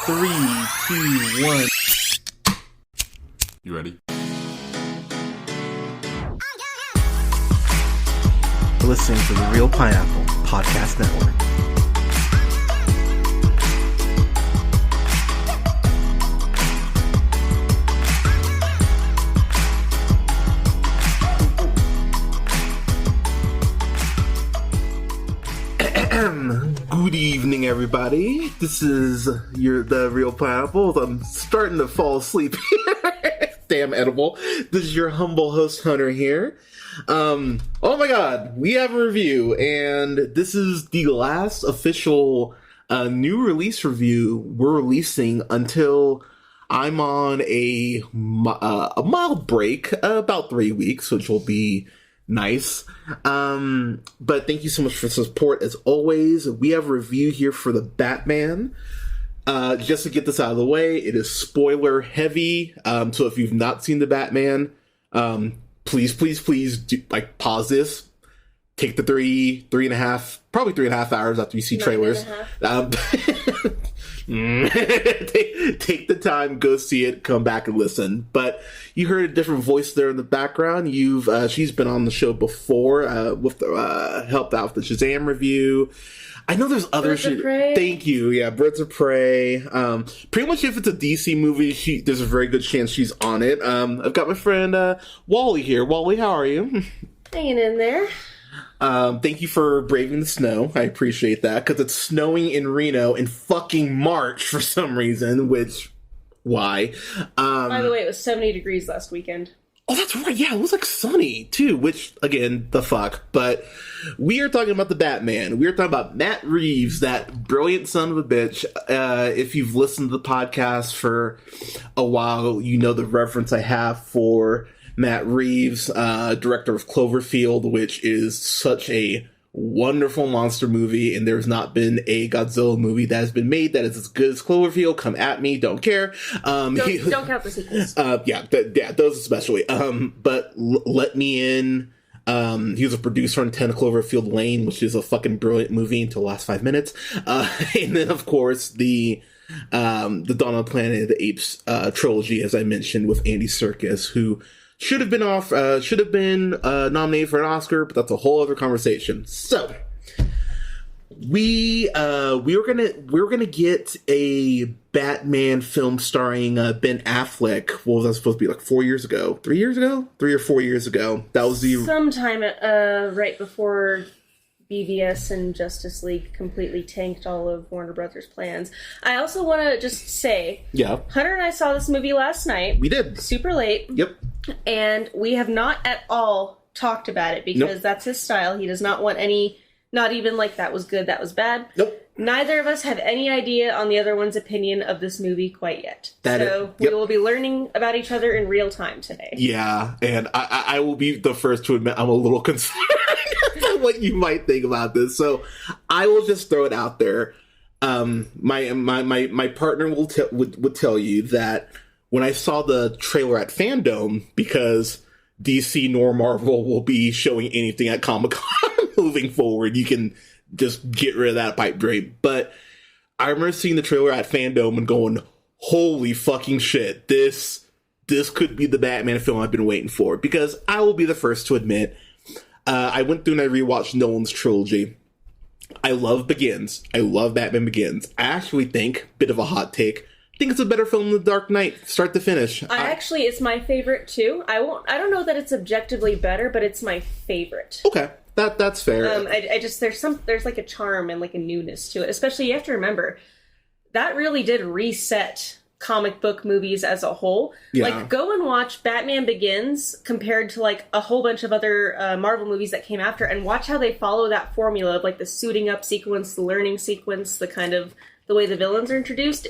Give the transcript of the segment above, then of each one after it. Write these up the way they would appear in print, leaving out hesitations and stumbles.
3, 2, 1. You ready? You're listening to the Real Pineapple Podcast Network. Good evening, everybody. This is the Real Pineapple. I'm starting to fall asleep here. Damn edible. This is your humble host, Hunter, here. Oh my god, we have a review, and this is the last official new release review we're releasing until I'm on a mild break, about 3 weeks, which will be nice. But thank you so much for the support. As always, we have a review here for the Batman. Just to get this out of the way, it is spoiler heavy. So if you've not seen the Batman, please do, pause this. Take the three and a half, probably 3.5 hours after you see trailers. Take the time, go see it, come back and listen. But you heard a different voice there in the background. She's been on the show before, with helped out with the Shazam review. I know there's other shit. Thank you. Yeah, Birds of Prey. Pretty much if it's a DC movie, there's a very good chance she's on it. I've got my friend Wally here. Wally, how are you? Hanging in there. Thank you for braving the snow. I appreciate that, because it's snowing in Reno in fucking March for some reason, why? By the way, it was 70 degrees last weekend. Oh, that's right. Yeah, it was sunny too, which, again, the fuck. But we are talking about the Batman. We are talking about Matt Reeves, that brilliant son of a bitch. If you've listened to the podcast for a while, you know the reference I have for Matt Reeves, director of Cloverfield, which is such a wonderful monster movie, and there's not been a Godzilla movie that has been made that is as good as Cloverfield. Come at me, don't care. Don't count the sequels. Those especially. But Let Me In. He was a producer on 10 Cloverfield Lane, which is a fucking brilliant movie until the last 5 minutes. And then, of course, the Dawn of the Planet of the Apes trilogy, as I mentioned, with Andy Serkis, who should have been nominated for an Oscar, but that's a whole other conversation. So we were gonna get a Batman film starring Ben Affleck. What was that supposed to be, 4 years ago? 3 years ago? 3 or 4 years ago. That was sometime right before BVS and Justice League completely tanked all of Warner Brothers' plans. I also want to just say, Hunter and I saw this movie last night. We did. Super late. Yep. And we have not at all talked about it, because that's his style. He does not want any, not even that was good, that was bad. Nope. Neither of us have any idea on the other one's opinion of this movie quite yet. We will be learning about each other in real time today. Yeah, and I will be the first to admit I'm a little concerned about what you might think about this. So I will just throw it out there. My partner would tell you that when I saw the trailer at Fandom, because DC nor Marvel will be showing anything at Comic-Con moving forward, you can just get rid of that pipe dream. But I remember seeing the trailer at Fandom and going, holy fucking shit, this could be the Batman film I've been waiting for. Because I will be the first to admit, I went through and I rewatched Nolan's trilogy. I love Begins. I love Batman Begins. I actually think, bit of a hot take, I think it's a better film than The Dark Knight, start to finish. It's my favorite too. I don't know that it's objectively better, but it's my favorite. Okay. That's fair. There's a charm and a newness to it. Especially, you have to remember, that really did reset comic book movies as a whole. Yeah. Go and watch Batman Begins compared to a whole bunch of other Marvel movies that came after, and watch how they follow that formula of the suiting up sequence, the learning sequence, the way the villains are introduced.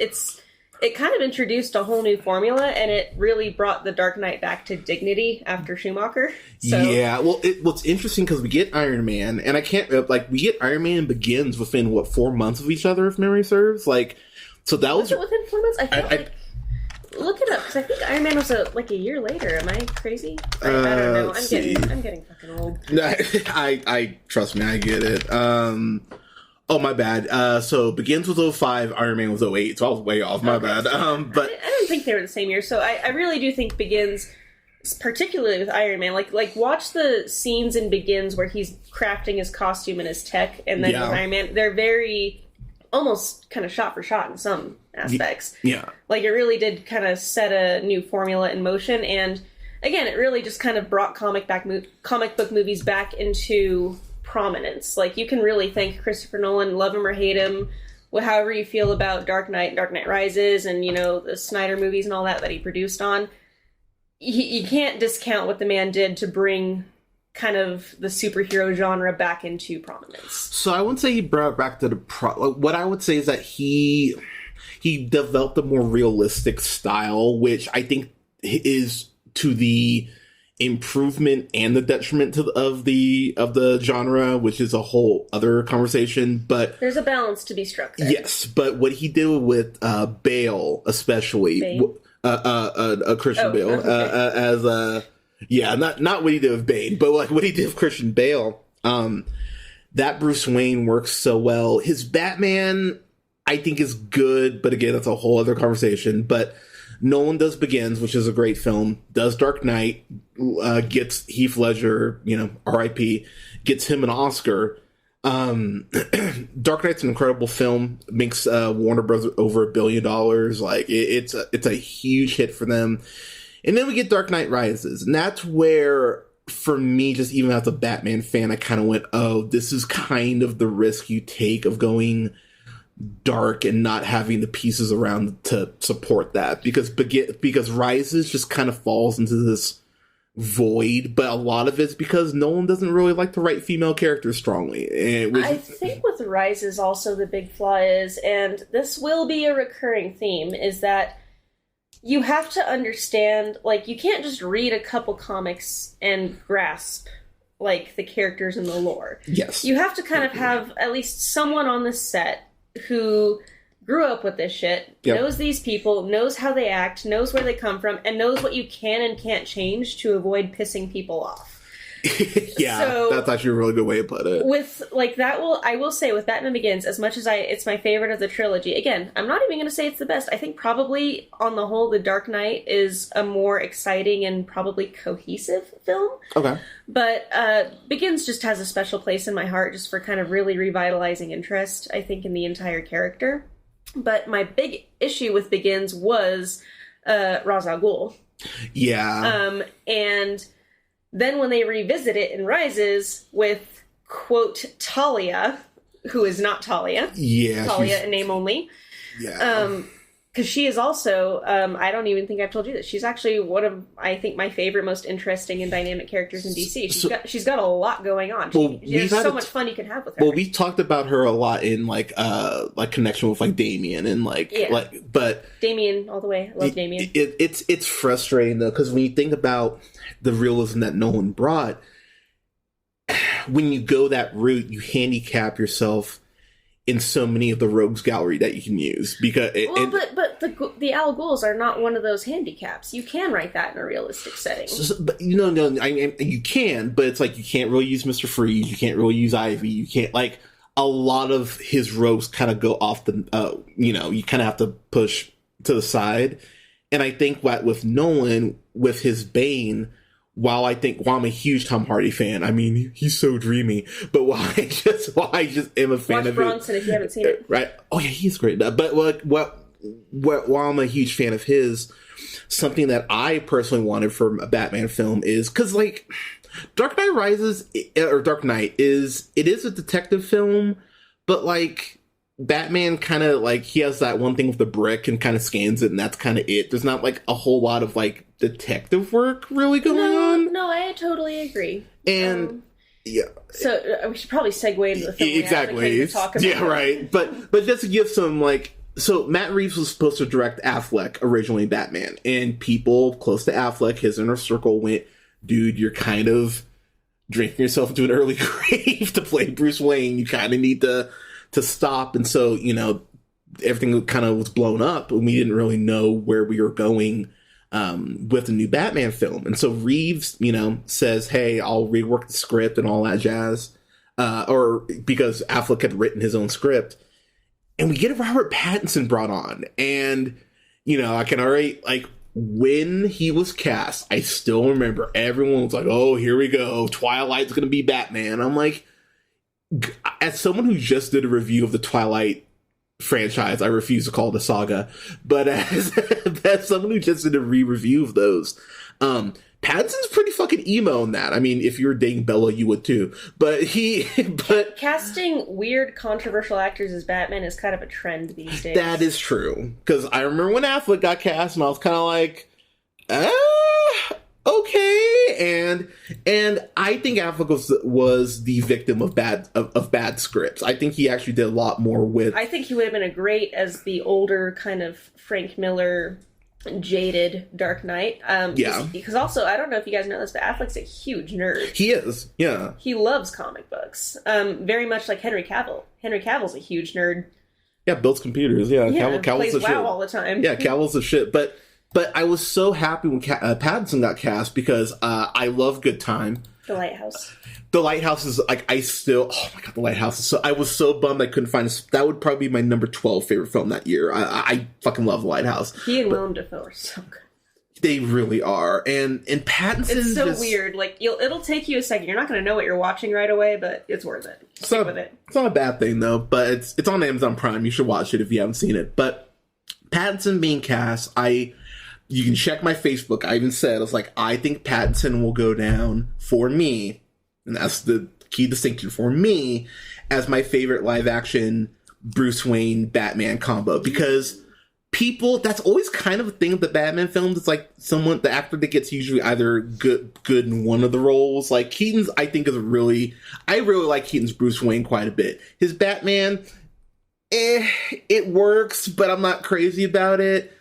It kind of introduced a whole new formula, and it really brought The Dark Knight back to dignity after Schumacher. So. Yeah, well, what's interesting, because we get Iron Man, and I can't, we get Iron Man Begins within, 4 months of each other, if memory serves? So that was... it within 4 months? I feel look it up, because I think Iron Man was a year later. Am I crazy? I don't know. I'm getting fucking old. I trust me, I get it. Oh, my bad. So Begins was '05, Iron Man was '08, so I was way off. My bad. But I didn't think they were the same year, so I really do think Begins, particularly with Iron Man, like watch the scenes in Begins where he's crafting his costume and his tech, and then with Iron Man, they're very almost kind of shot for shot in some aspects. Yeah. Like, it really did kind of set a new formula in motion, and again, it really just kind of brought comic book movies back into prominence. Like, you can really thank Christopher Nolan, love him or hate him, however you feel about Dark Knight Rises, and, you know, the Snyder movies and all that he produced on. You can't discount what the man did to bring kind of the superhero genre back into prominence. So I wouldn't say he brought it back to what I would say is that he developed a more realistic style, which I think is to the improvement and the detriment of the genre, which is a whole other conversation. But there's a balance to be struck there. Yes, but what he did with Bale, especially Christian Bale, okay. as not what he did with Bane, but like what he did with Christian Bale. That Bruce Wayne works so well. His Batman, I think, is good, but again, that's a whole other conversation. But Nolan does Begins, which is a great film, does Dark Knight, gets Heath Ledger, R.I.P., gets him an Oscar. Dark Knight's an incredible film, makes Warner Bros. Over $1 billion. Like, it's a huge hit for them. And then we get Dark Knight Rises, and that's where, for me, just even as a Batman fan, I kind of went, oh, this is kind of the risk you take of going dark and not having the pieces around to support that, because Rises just kind of falls into this void, but a lot of it's because Nolan doesn't really like to write female characters strongly. I think with Rises also the big flaw is, and this will be a recurring theme, is that you have to understand, like, you can't just read a couple comics and grasp, like, the characters and the lore. Yes. You have to kind of have at least someone on the set who grew up with this shit, knows these people, knows how they act, knows where they come from, and knows what you can and can't change to avoid pissing people off. Yeah, so, that's actually a really good way to put it. With, like, I will say, with Batman Begins, as much as it's my favorite of the trilogy, again, I'm not even going to say it's the best. I think probably, on the whole, The Dark Knight is a more exciting and probably cohesive film. Okay. But Begins just has a special place in my heart, just for kind of really revitalizing interest, I think, in the entire character. But my big issue with Begins was Ra's al Ghul. Yeah. And then when they revisit it in Rises with, quote, Talia, who is not Talia. Yeah. Talia in name only. Yeah. Because she is also, I don't even think I've told you this, she's actually one of, I think, my favorite, most interesting and dynamic characters in DC. She's got a lot going on. There's so much fun you can have with her. Well, we talked about her a lot in, like connection with, like, Damien and, but Damien, all the way. I love Damien. It's frustrating, though, because when you think about the realism that Nolan brought, when you go that route, you handicap yourself in so many of the rogues gallery that you can use, because but the Al Ghuls are not one of those handicaps. You can write that in a realistic setting. But you can, but it's like you can't really use Mr. Freeze, you can't really use Ivy, you can't, like, a lot of his rogues kind of go off the you kind of have to push to the side. And I think what with Nolan, with his Bane, while I'm a huge Tom Hardy fan, I mean, he's so dreamy, but while I just am a fan Watch of Bronson if you haven't seen it. Right? Oh yeah, he's great. But while I'm a huge fan of his, something that I personally wanted from a Batman film is, because, like, Dark Knight Rises, or Dark Knight is a detective film, but, like, Batman kind of, like, he has that one thing with the brick and kind of scans it, and that's kind of it. There's not, like, a whole lot of, like, detective work really going on. No, I totally agree. And yeah, so we should probably segue into the film. Exactly. To talk about. Yeah, right. But just to give some, like, so Matt Reeves was supposed to direct Affleck originally, Batman, and people close to Affleck, his inner circle, went, "Dude, you're kind of drinking yourself into an early grave to play Bruce Wayne. You kind of need to stop." And so, everything kind of was blown up, and we didn't really know where we were going with the new Batman film. And so Reeves, says, "Hey, I'll rework the script and all that jazz." or because Affleck had written his own script. And we get Robert Pattinson brought on. And, I can already, when he was cast, I still remember everyone was like, oh, here we go. Twilight's going to be Batman. I'm like, as someone who just did a review of the Twilight franchise, I refuse to call it a saga, but as someone who just did a re-review of those, Pattinson's pretty fucking emo in that. I mean, if you were dating Bella, you would too. But casting weird, controversial actors as Batman is kind of a trend these days. That is true. Because I remember when Affleck got cast, and I was kind of like, okay. And I think Affleck was the victim of bad scripts. I think he actually did a lot more with. I think he would have been a great as the older kind of Frank Miller, jaded Dark Knight. Because also, I don't know if you guys know this, but Affleck's a huge nerd. He is, yeah. He loves comic books. Very much like Henry Cavill. Henry Cavill's a huge nerd. Yeah, builds computers. Yeah, Cavill's plays a WoW shit all the time. Yeah, Cavill's a shit. But I was so happy when Pattinson got cast because I love Good Time. The Lighthouse. The Lighthouse is oh my god, The Lighthouse is so, I was so bummed I couldn't find that would probably be my number 12 favorite film that year. I fucking love The Lighthouse. He and Willem Dafoe are so good. They really are. And Pattinson, it's so weird. It'll take you a second. You're not going to know what you're watching right away, but it's worth it. Stick with it. It's not a bad thing though, but it's on Amazon Prime. You should watch it if you haven't seen it. But Pattinson being cast, you can check my Facebook. I even said, I was like, I think Pattinson will go down for me, and that's the key distinction for me, as my favorite live-action Bruce Wayne Batman combo. Because that's always kind of a thing with the Batman films. It's like the actor that gets usually either good in one of the roles. Like Keaton's, I think I really like Keaton's Bruce Wayne quite a bit. His Batman, it works, but I'm not crazy about it.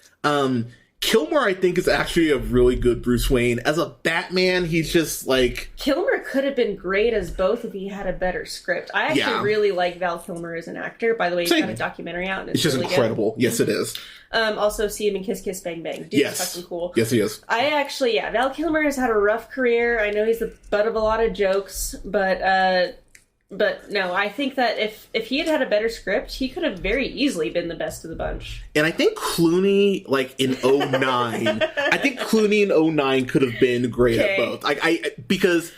Kilmer, I think, is actually a really good Bruce Wayne. As a Batman, he's just like... Kilmer could have been great as both if he had a better script. I actually really like Val Kilmer as an actor. By the way, he's got a documentary out, and it's just really incredible. Good. Yes, it is. Also, see him in Kiss Kiss Bang Bang. Dude's fucking cool. Yes, he is. Val Kilmer has had a rough career. I know he's the butt of a lot of jokes, but no, I think that if he had had a better script, he could have very easily been the best of the bunch. And I think Clooney, in 09, could have been great at both. Because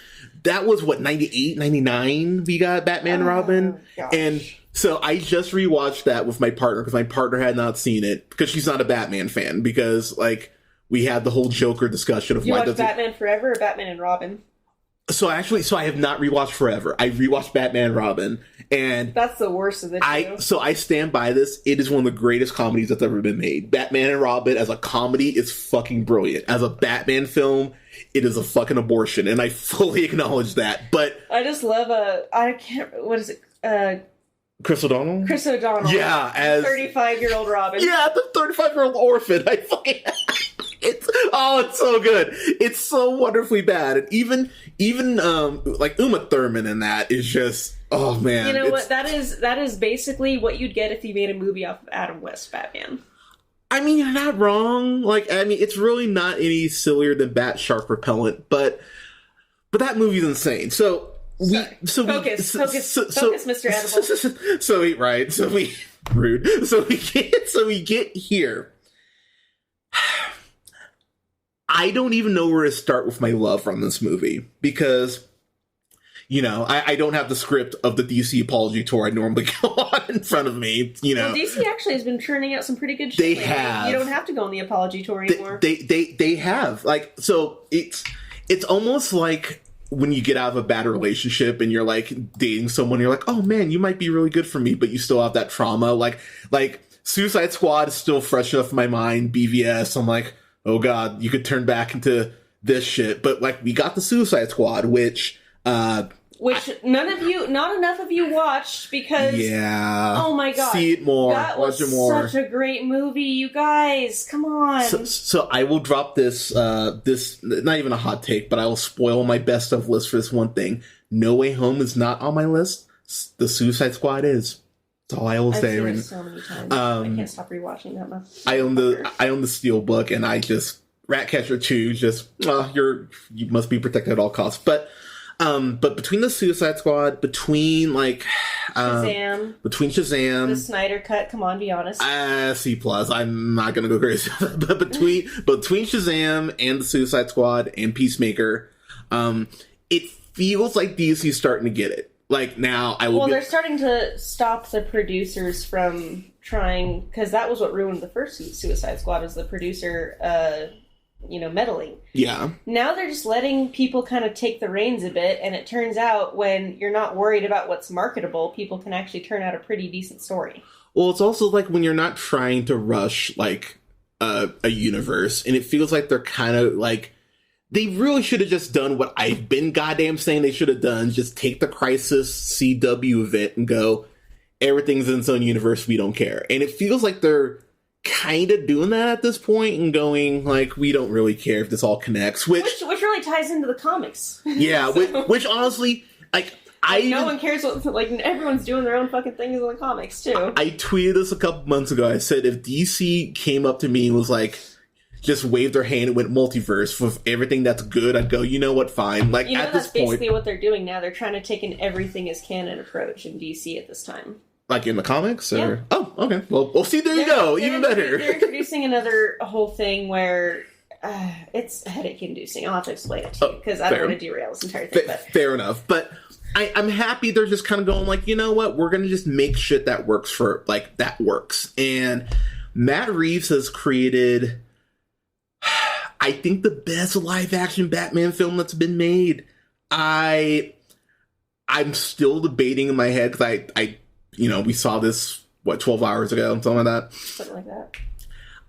that was, 98, 99 we got Batman and Robin? Gosh. And so I just rewatched that with my partner, because my partner had not seen it, because she's not a Batman fan, because, we had the whole Joker discussion of you watched Batman Forever or Batman and Robin? So I have not rewatched Forever. I rewatched Batman and Robin, and that's the worst of the two. So I stand by this. It is one of the greatest comedies that's ever been made. Batman and Robin as a comedy is fucking brilliant. As a Batman film, it is a fucking abortion, and I fully acknowledge that. But I just love what is it? Chris O'Donnell? Chris O'Donnell. Yeah, as 35-year-old Robin. Yeah, the 35-year-old orphan. I fucking it's so good. It's so wonderfully bad. And even Uma Thurman in that is just, oh man. You know what? That is basically what you'd get if you made a movie off of Adam West's Batman. I mean, you're not wrong. It's really not any sillier than Bat Shark Repellent, but that movie's insane. So focus, Mr. Edible. So we get here. I don't even know where to start with my love from this movie, because, I don't have the script of the DC apology tour I normally go on in front of me, Well, DC actually has been churning out some pretty good shit. They have. You don't have to go on the apology tour anymore. They have. So it's almost like when you get out of a bad relationship and you're dating someone, you're like, oh man, you might be really good for me, but you still have that trauma. Like Suicide Squad is still fresh enough in my mind. BVS, I'm like, oh god, you could turn back into this shit. But we got the Suicide Squad, which not enough of you watched, because oh my god, see it more, that watch was it more. Such a great movie, you guys, come on. So I will drop this not even a hot take, but I will spoil my best of list for this one thing. No Way Home is not on my list. The Suicide Squad is. That's all I will say. I've seen it so many times. I can't stop rewatching that much. I own the Steelbook, and I just Ratcatcher 2. Just you must be protected at all costs. But But between the Suicide Squad, between Shazam, the Snyder Cut, come on, be honest. C plus. I'm not gonna go crazy. But between Shazam and the Suicide Squad and Peacemaker, it feels like DC's starting to get it. Like now, they're starting to stop the producers from trying, because that was what ruined the first Suicide Squad, was the producer, meddling. Yeah. Now they're just letting people kind of take the reins a bit, and it turns out when you're not worried about what's marketable, people can actually turn out a pretty decent story. Well, it's also like when you're not trying to rush like a universe, and it feels like they're kind of like, they really should have just done what I've been goddamn saying they should have done. Just take the Crisis CW of it and go, everything's in its own universe, we don't care. And it feels like they're kind of doing that at this point and going, like, we don't really care if this all connects. Which really ties into the comics. Yeah, So, which honestly, no one cares what, everyone's doing their own fucking things in the comics, too. I tweeted this a couple months ago. I said, if DC came up to me and was like, just waved their hand and went multiverse with everything that's good, I'd go, you know what, fine. Like, at this point, that's basically what they're doing now. They're trying to take an everything is canon approach in DC at this time. Like in the comics? Or? Yeah. Oh, okay. Well, see, there you go. Even better. They're introducing another whole thing where it's headache-inducing. I'll have to explain it to you, because I don't want to derail this entire thing. Fair enough. But I'm happy they're just kind of going like, you know what? We're going to just make shit that works for, like, that works. And Matt Reeves has created, I think, the best live-action Batman film that's been made. I'm still debating in my head, because we saw this, 12 hours ago, something like that. Something like that.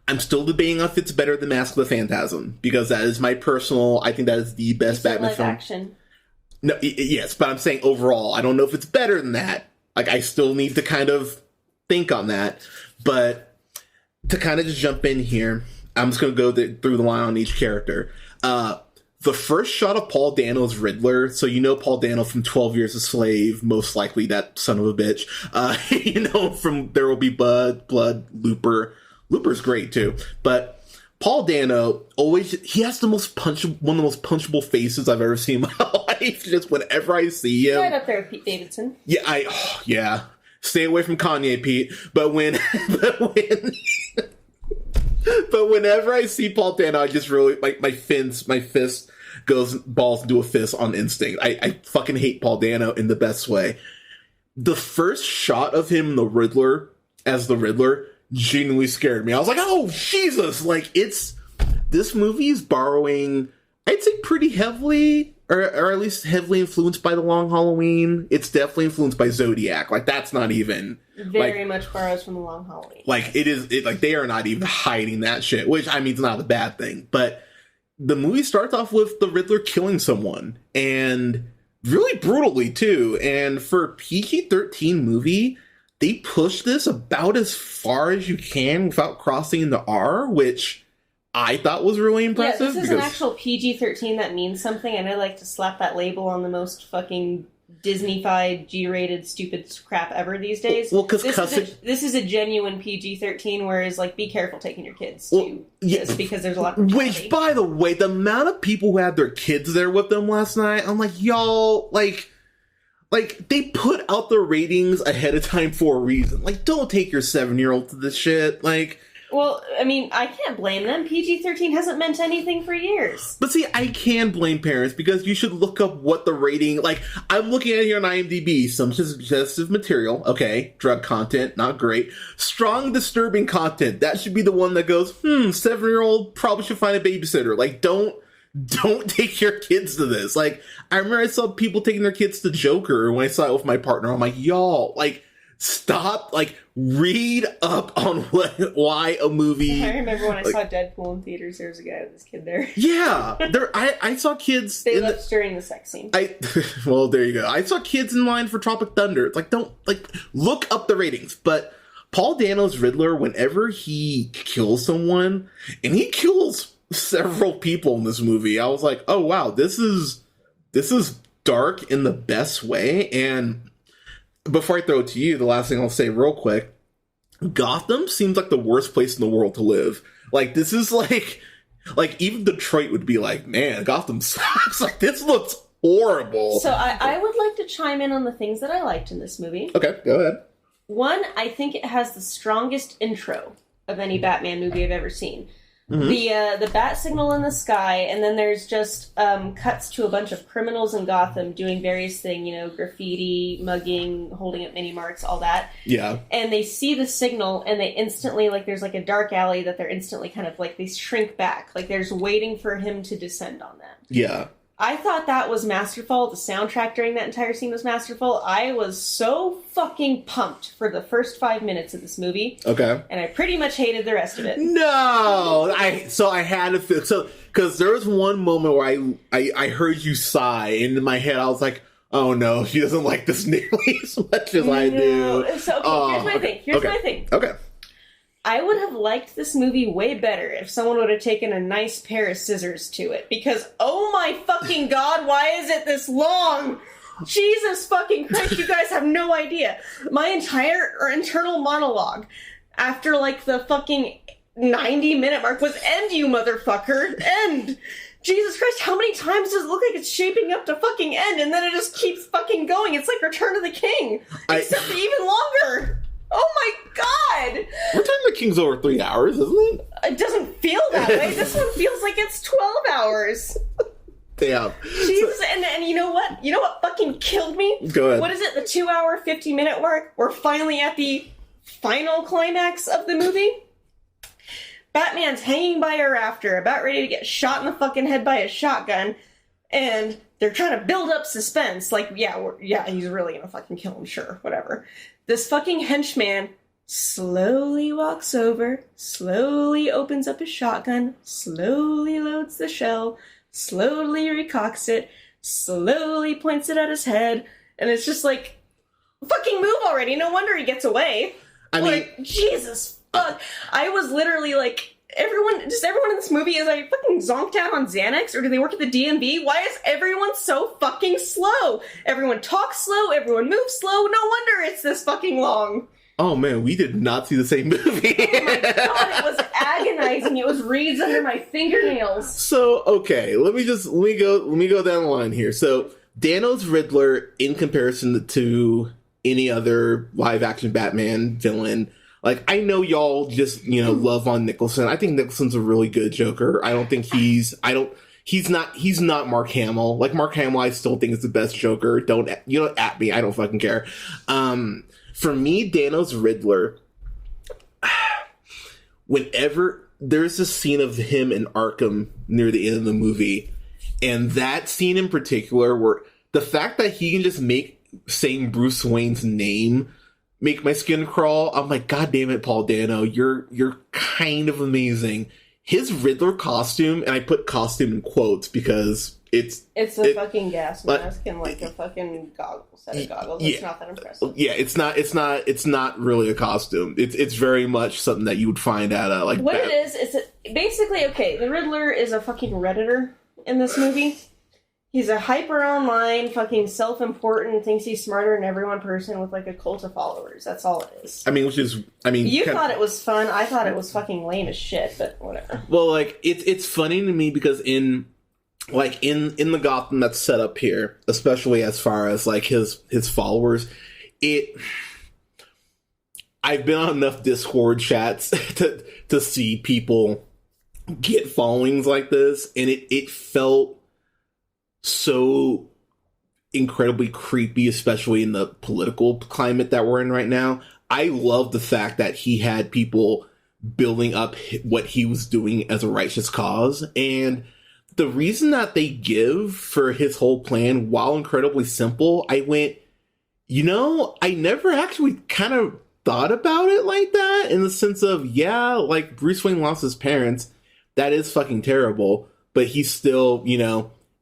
I'm still debating if it's better than Mask of the Phantasm, because that is my personal, I think that is the best Batman film. Action. No, yes, but I'm saying overall, I don't know if it's better than that. Like, I still need to kind of think on that. But to kind of just jump in here, I'm just going to go through the line on each character. The first shot of Paul Dano's Riddler, so you know Paul Dano from 12 Years a Slave, most likely that son of a bitch. From There Will Be Blood, Looper. Looper's great too. But Paul Dano he has one of the most punchable faces I've ever seen in my life. Just whenever I see him. Right up there with Pete Davidson. Yeah, Stay away from Kanye, Pete. But whenever I see Paul Dano, I just really, like, my fist balls into a fist on instinct. I fucking hate Paul Dano in the best way. The first shot of him, as the Riddler, genuinely scared me. I was like, oh, Jesus! Like, this movie is borrowing, I'd say, pretty heavily, or at least heavily influenced by The Long Halloween. It's definitely influenced by Zodiac. Like, that's not even... Very much borrows from The Long Halloween. Like, they are not even hiding that shit, which, I mean, it's not a bad thing. But the movie starts off with the Riddler killing someone, and really brutally, too. And for a PG-13 movie, they push this about as far as you can without crossing into R, which I thought was really impressive. Yeah, this is an actual PG-13 that means something, and I like to slap that label on the most fucking Disney-fied, G-rated, stupid crap ever these days. Well, because this is a genuine PG-13, whereas, like, be careful taking your kids to this, because there's a lot of brutality. Which, by the way, the amount of people who had their kids there with them last night, I'm like, y'all, like, they put out the ratings ahead of time for a reason. Like, don't take your 7-year-old to this shit. Like... Well, I mean, I can't blame them. PG-13 hasn't meant anything for years. But see, I can blame parents, because you should look up what the rating... Like, I'm looking at it here on IMDb. Some suggestive material. Okay. Drug content. Not great. Strong, disturbing content. That should be the one that goes, 7-year-old probably should find a babysitter. Like, don't take your kids to this. Like, I remember I saw people taking their kids to Joker when I saw it with my partner. I'm like, y'all, like... Stop, like, read up on why a movie... I remember when I saw Deadpool in theaters, there was a guy with his kid there. Yeah, I saw kids... They left during the sex scene. Well, there you go. I saw kids in line for Tropic Thunder. It's like, look up the ratings. But Paul Dano's Riddler, whenever he kills someone, and he kills several people in this movie, I was like, oh, wow, this is dark in the best way, and... Before I throw it to you, the last thing I'll say real quick, Gotham seems like the worst place in the world to live. Like, this is like even Detroit would be like, man, Gotham sucks. Like, this looks horrible. So I would like to chime in on the things that I liked in this movie. Okay, go ahead. One, I think it has the strongest intro of any Batman movie I've ever seen. Mm-hmm. The bat signal in the sky, and then there's just cuts to a bunch of criminals in Gotham doing various things, graffiti, mugging, holding up mini marks, all that. Yeah. And they see the signal, and they instantly, there's a dark alley that they're instantly kind of they shrink back. There's waiting for him to descend on them. Yeah. I thought that was masterful. The soundtrack during that entire scene was masterful. I was so fucking pumped for the first 5 minutes of this movie. Okay. And I pretty much hated the rest of it. No! I had to feel... Because there was one moment where I heard you sigh, and in my head I was like, oh no, she doesn't like this nearly as much as I do. So, here's my thing. Okay. I would have liked this movie way better if someone would have taken a nice pair of scissors to it. Because, oh my fucking god, why is it this long? Jesus fucking Christ, you guys have no idea. My entire internal monologue after, the fucking 90-minute mark was, end, you motherfucker, end. Jesus Christ, how many times does it look like it's shaping up to fucking end, and then it just keeps fucking going? It's like Return of the King, except even longer. Oh my god! Return of the King's over 3 hours, isn't it? It doesn't feel that way. This one feels like it's 12 hours. Damn. Jesus, and you know what? You know what fucking killed me? Go ahead. What is it, the 2 hour, 50-minute mark? We're finally at the final climax of the movie? Batman's hanging by a rafter, about ready to get shot in the fucking head by a shotgun, and they're trying to build up suspense. He's really gonna fucking kill him, sure, whatever. This fucking henchman slowly walks over, slowly opens up his shotgun, slowly loads the shell, slowly recocks it, slowly points it at his head, and it's just fucking move already, no wonder he gets away. Jesus fuck. I was literally everyone in this movie, is fucking zonked out on Xanax, or do they work at the DMV? Why is everyone so fucking slow? Everyone talks slow, everyone moves slow, no wonder it's this fucking long. Oh man, we did not see the same movie. Oh my god, it was agonizing. It was reeds under my fingernails. So, okay, let me go down the line here. So, Dano's Riddler, in comparison to any other live action Batman villain, I know y'all just, love on Nicholson. I think Nicholson's a really good Joker. I don't think he's not Mark Hamill. Mark Hamill, I still think is the best Joker. Don't at me. I don't fucking care. For me, Dano's Riddler, whenever there's this scene of him in Arkham near the end of the movie, and that scene in particular, where the fact that he can just make saying Bruce Wayne's name make my skin crawl, I'm like, God damn it, Paul Dano, you're kind of amazing. His Riddler costume, and I put costume in quotes because it's a fucking gas mask and a fucking set of goggles. It's not that impressive. Yeah, it's not really a costume. It's very much something that you would find at a What it is basically, okay, the Riddler is a fucking Redditor in this movie. He's a hyper online, fucking self-important, thinks he's smarter than everyone person with a cult of followers. That's all it is. You thought it was fun. I thought it was fucking lame as shit, but whatever. Well, it's funny to me because in the Gotham that's set up here, especially as far as his followers, I've been on enough Discord chats to see people get followings like this, and it felt so incredibly creepy, especially in the political climate that we're in right now. I love the fact that he had people building up what he was doing as a righteous cause, and the reason that they give for his whole plan, while incredibly simple, I went, I never actually kind of thought about it like that, in the sense of, Bruce Wayne lost his parents, that is fucking terrible, but he's still,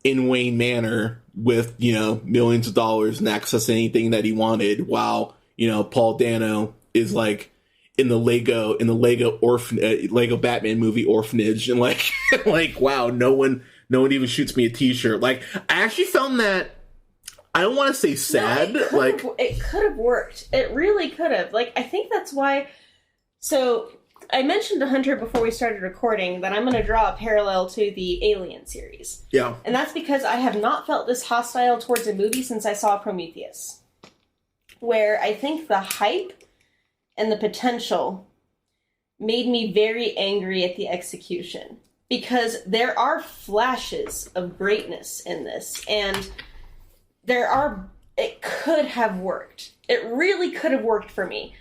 in Wayne Manor with, millions of dollars and access to anything that he wanted, while, Paul Dano is in the Lego Lego Batman movie orphanage, and wow, no one even shoots me a t-shirt. I actually found that, I don't want to say sad. No, it could have worked. It really could have. I think that's why. So I mentioned to Hunter before we started recording that I'm going to draw a parallel to the Alien series. Yeah. And that's because I have not felt this hostile towards a movie since I saw Prometheus. Where I think the hype and the potential made me very angry at the execution. Because there are flashes of greatness in this. And it could have worked. It really could have worked for me.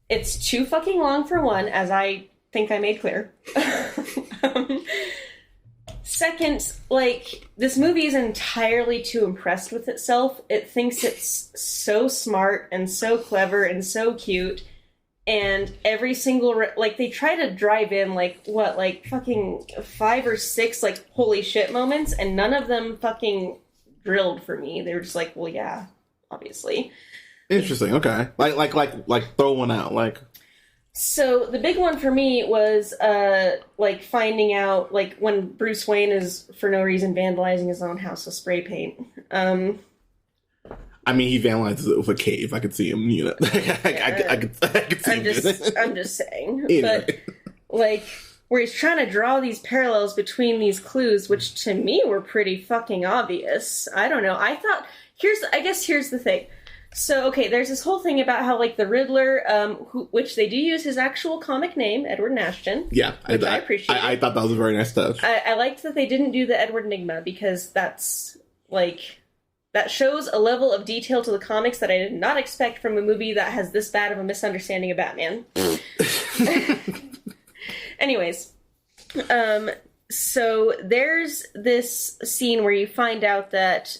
It's too fucking long for one, as I think I made clear. Second, like, this movie is entirely too impressed with itself. It thinks it's so smart and so clever and so cute. And every single, they try to drive in, fucking 5 or 6, holy shit moments, and none of them fucking drilled for me. They were just like, well, yeah, obviously. Interesting. Okay. Like throw one out. So the big one for me was finding out when Bruce Wayne is for no reason vandalizing his own house with spray paint. I mean, he vandalizes it with a cave. I could see him. I could see him. I'm just saying. Anyway. But where he's trying to draw these parallels between these clues, which to me were pretty fucking obvious. I don't know. I thought here's the thing. So, okay, there's this whole thing about how, the Riddler, which they do use his actual comic name, Edward Nashton. Yeah, which I appreciate. I thought that was a very nice touch. I liked that they didn't do the Edward Nigma, because that's, that shows a level of detail to the comics that I did not expect from a movie that has this bad of a misunderstanding of Batman. Anyways, so there's this scene where you find out that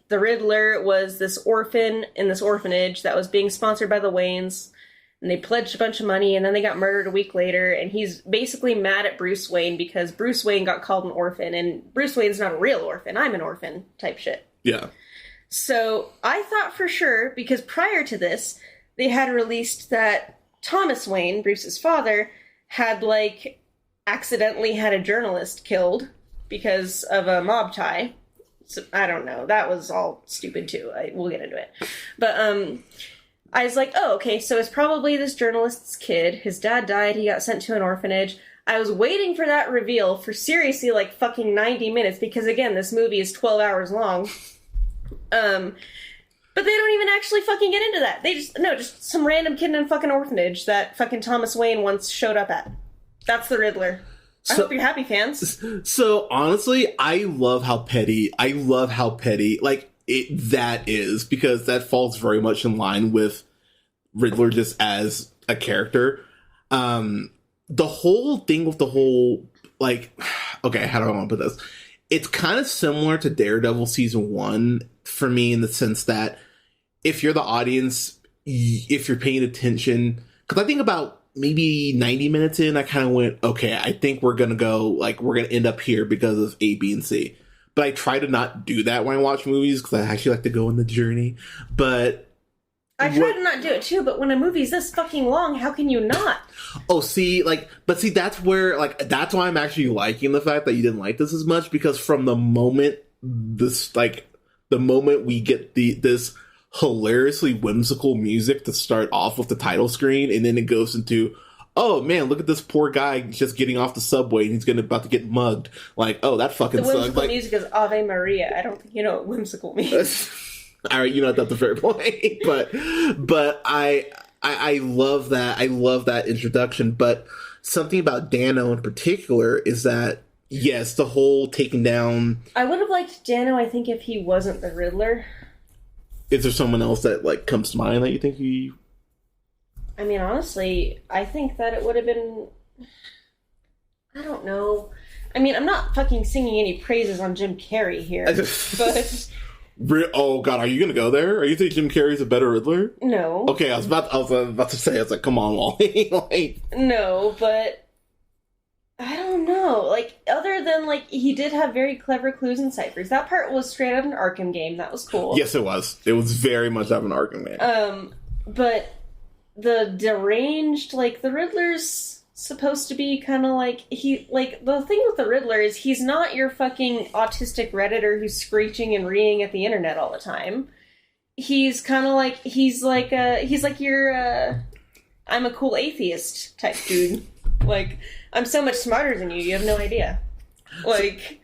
the Riddler was this orphan in this orphanage that was being sponsored by the Waynes, and they pledged a bunch of money, and then they got murdered a week later, and he's basically mad at Bruce Wayne because Bruce Wayne got called an orphan, and Bruce Wayne's not a real orphan, I'm an orphan type shit. Yeah. So I thought for sure, because prior to this, they had released that Thomas Wayne, Bruce's father, had, accidentally had a journalist killed because of a mob tie. So, I don't know. That was all stupid, too. We'll get into it. But, I was like, oh, okay, so it's probably this journalist's kid. His dad died. He got sent to an orphanage. I was waiting for that reveal for seriously, fucking 90 minutes, because, again, this movie is 12 hours long. But they don't even actually fucking get into that. Just some random kid in a fucking orphanage that fucking Thomas Wayne once showed up at. That's the Riddler. I hope you're happy, fans. So, honestly, I love how petty that is, because that falls very much in line with Riddler just as a character. The whole thing with the whole, okay, how do I want to put this? It's kind of similar to Daredevil Season 1 for me, in the sense that if you're the audience, if you're paying attention, because I think about maybe 90 minutes in, I kind of went, okay, I think we're going to go, we're going to end up here because of A, B, and C. But I try to not do that when I watch movies, because I actually like to go on the journey. But I try to not do it too, but when a movie's this fucking long, how can you not? Oh, see, that's where, that's why I'm actually liking the fact that you didn't like this as much, because from the moment the moment we get this hilariously whimsical music to start off with the title screen, and then it goes into, oh man, look at this poor guy just getting off the subway and he's about to get mugged. Oh, that fucking sucks. The whimsical music is Ave Maria. I don't think you know what whimsical means. All right, that's the fair point. But I love that. I love that introduction. But something about Dano in particular is that, yes, the whole taking down. I would have liked Dano, I think, if he wasn't the Riddler. Is there someone else that comes to mind that you think he... I mean, honestly, I think that it would have been... I don't know. I mean, I'm not fucking singing any praises on Jim Carrey here, but... Oh, God, are you going to go there? Are you think Jim Carrey's a better Riddler? No. Okay, I was about to say, I was come on, Wally. No, but... I don't know. Other than, he did have very clever clues and ciphers. That part was straight out of an Arkham game. That was cool. Yes, it was. It was very much out of an Arkham game. But the deranged, the Riddler's supposed to be kind of the thing with the Riddler is he's not your fucking autistic Redditor who's screeching and reading at the internet all the time. He's kind of he's like your, I'm a cool atheist type dude. Like, I'm so much smarter than you. You have no idea. Like,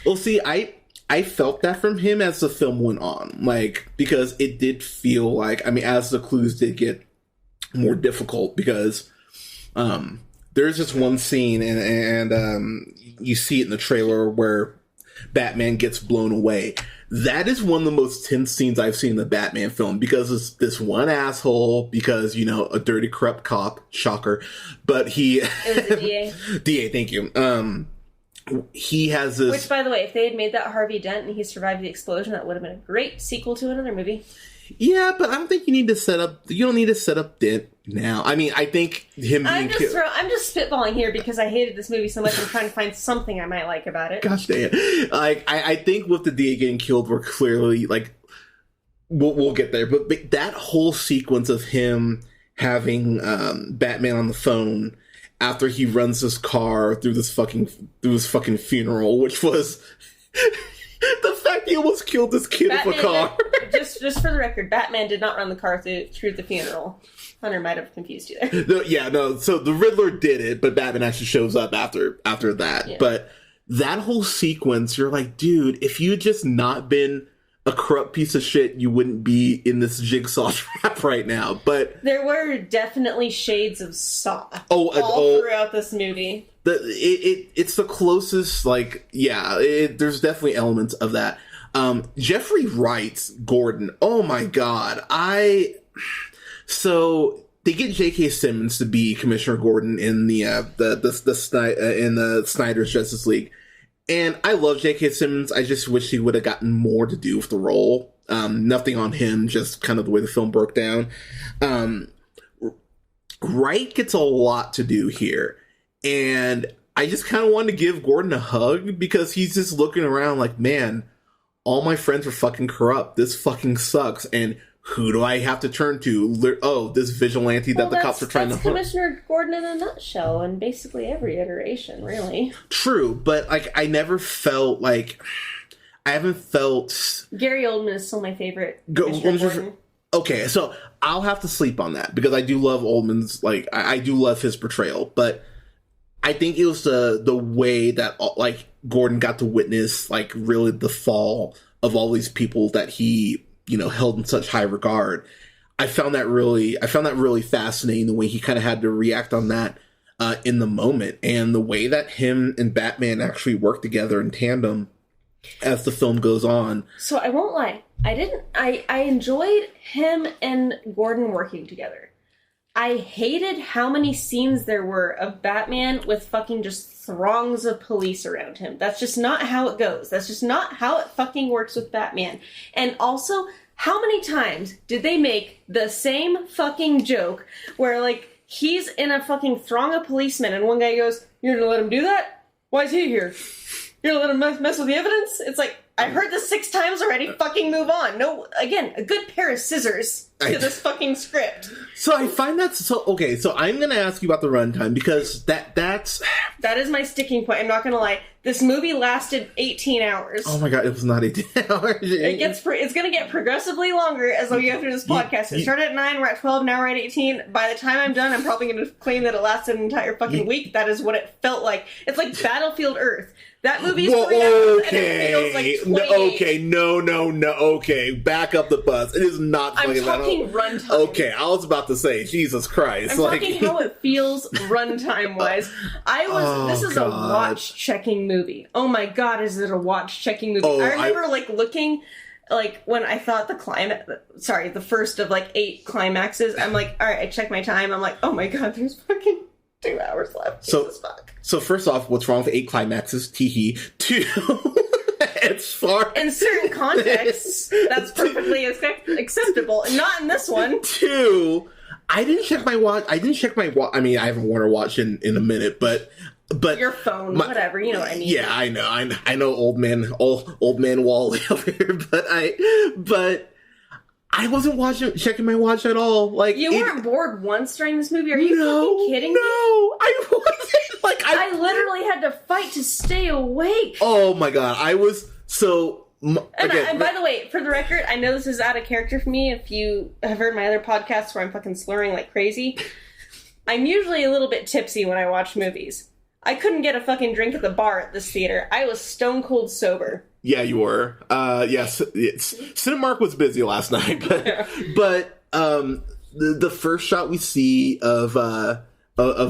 well, see, I felt that from him as the film went on, like, because it did feel like, I mean, as the clues did get more difficult, because there's just one scene, and you see it in the trailer where Batman gets blown away. That is one of the most tense scenes I've seen in the Batman film, because it's this one asshole, because, you know, a dirty, corrupt cop, shocker, but he... it was the DA. DA, thank you. He has this... Which, by the way, if they had made that Harvey Dent and he survived the explosion, that would have been a great sequel to another movie. Yeah, but I don't think you need to set up... You don't need to set up Dent now. I mean, I think him being... I'm just spitballing here because I hated this movie so much. I'm trying to find something I might like about it. Gosh dang it. Like, I think with the DA getting killed, we're clearly, like... We'll get there. But that whole sequence of him having Batman on the phone... after he runs his car through his fucking funeral, which was the fact he almost killed this kid with a car. Just for the record, Batman did not run the car through the funeral. Hunter might have confused you there. No. So the Riddler did it, but Batman actually shows up after that. Yeah. But that whole sequence, you're like, dude, if you had just not been a corrupt piece of shit, you wouldn't be in this jigsaw trap right now. But there were definitely shades of Saw all throughout this movie. It's the closest, like, yeah, there's definitely elements of that. Jeffrey Wright's Gordon, oh my god, so they get J.K. Simmons to be Commissioner Gordon in the Snyder's Justice League. And I love J.K. Simmons. I just wish he would have gotten more to do with the role. Nothing on him, just kind of the way the film broke down. Wright gets a lot to do here. And I just kind of wanted to give Gordon a hug, because he's just looking around like, man, all my friends are fucking corrupt. This fucking sucks. And who do I have to turn to? Oh, this vigilante that the cops are trying to hunt. Commissioner Gordon in a nutshell, in basically every iteration, really. True, but like I never felt like I haven't felt Gary Oldman is still my favorite. Gordon. Okay, so I'll have to sleep on that, because I do love Oldman's, like I do love his portrayal, but I think it was the way that like Gordon got to witness like really the fall of all these people that he, you know, held in such high regard. I found that really fascinating, the way he kind of had to react on that in the moment, and the way that him and Batman actually work together in tandem as the film goes on. So I won't lie, I enjoyed him and Gordon working together. I hated how many scenes there were of Batman with fucking just throngs of police around him. That's just not how it goes. That's just not how it fucking works with Batman. And also, how many times did they make the same fucking joke where, like, he's in a fucking throng of policemen and one guy goes, "You're gonna let him do that? Why is he here? You're gonna let him mess with the evidence?" It's like, I've heard this 6 times already. Fucking move on. No, again, a good pair of scissors to this fucking script. So I find that so okay. So I'm gonna ask you about the runtime, because that is my sticking point. I'm not gonna lie. This movie lasted 18 hours. Oh my god, it was not 18 hours. It's gonna get progressively longer as we go through this podcast. It started at 9, we're at 12, now we're at 18. By the time I'm done, I'm probably gonna claim that it lasted an entire fucking week. That is what it felt like. It's like Battlefield Earth. That movie is 3 hours and it feels like 28. Okay, no. Okay, back up the bus. It is not. I'm talking runtime. Okay, I was about to say, Jesus Christ. I'm talking how it feels runtime wise. This is a watch checking movie. Oh my god, is it a watch checking movie? I remember looking, like, when I thought the first of like 8 climaxes, I'm like, alright, I check my time, I'm like, oh my god, there's fucking 2 hours left. Jesus fuck. So first off, what's wrong with 8 climaxes? Teehee. 2, it's far. In certain contexts, that's perfectly acceptable. Not in this one. 2, I didn't check my watch. I mean, I haven't worn a watch in a minute, but your phone, whatever, you know what I mean. Yeah, I know, old man Wally over here, but I wasn't checking my watch at all. Like, you weren't bored once during this movie? Are you fucking kidding me? No, I wasn't. Like, I literally had to fight to stay awake. Oh my god, I was so. And by the way, for the record, I know this is out of character for me. If you have heard my other podcasts where I'm fucking slurring like crazy, I'm usually a little bit tipsy when I watch movies. I couldn't get a fucking drink at the bar at this theater. I was stone cold sober. Yeah, you were. Yes, Cinemark was busy last night, but the first shot we see of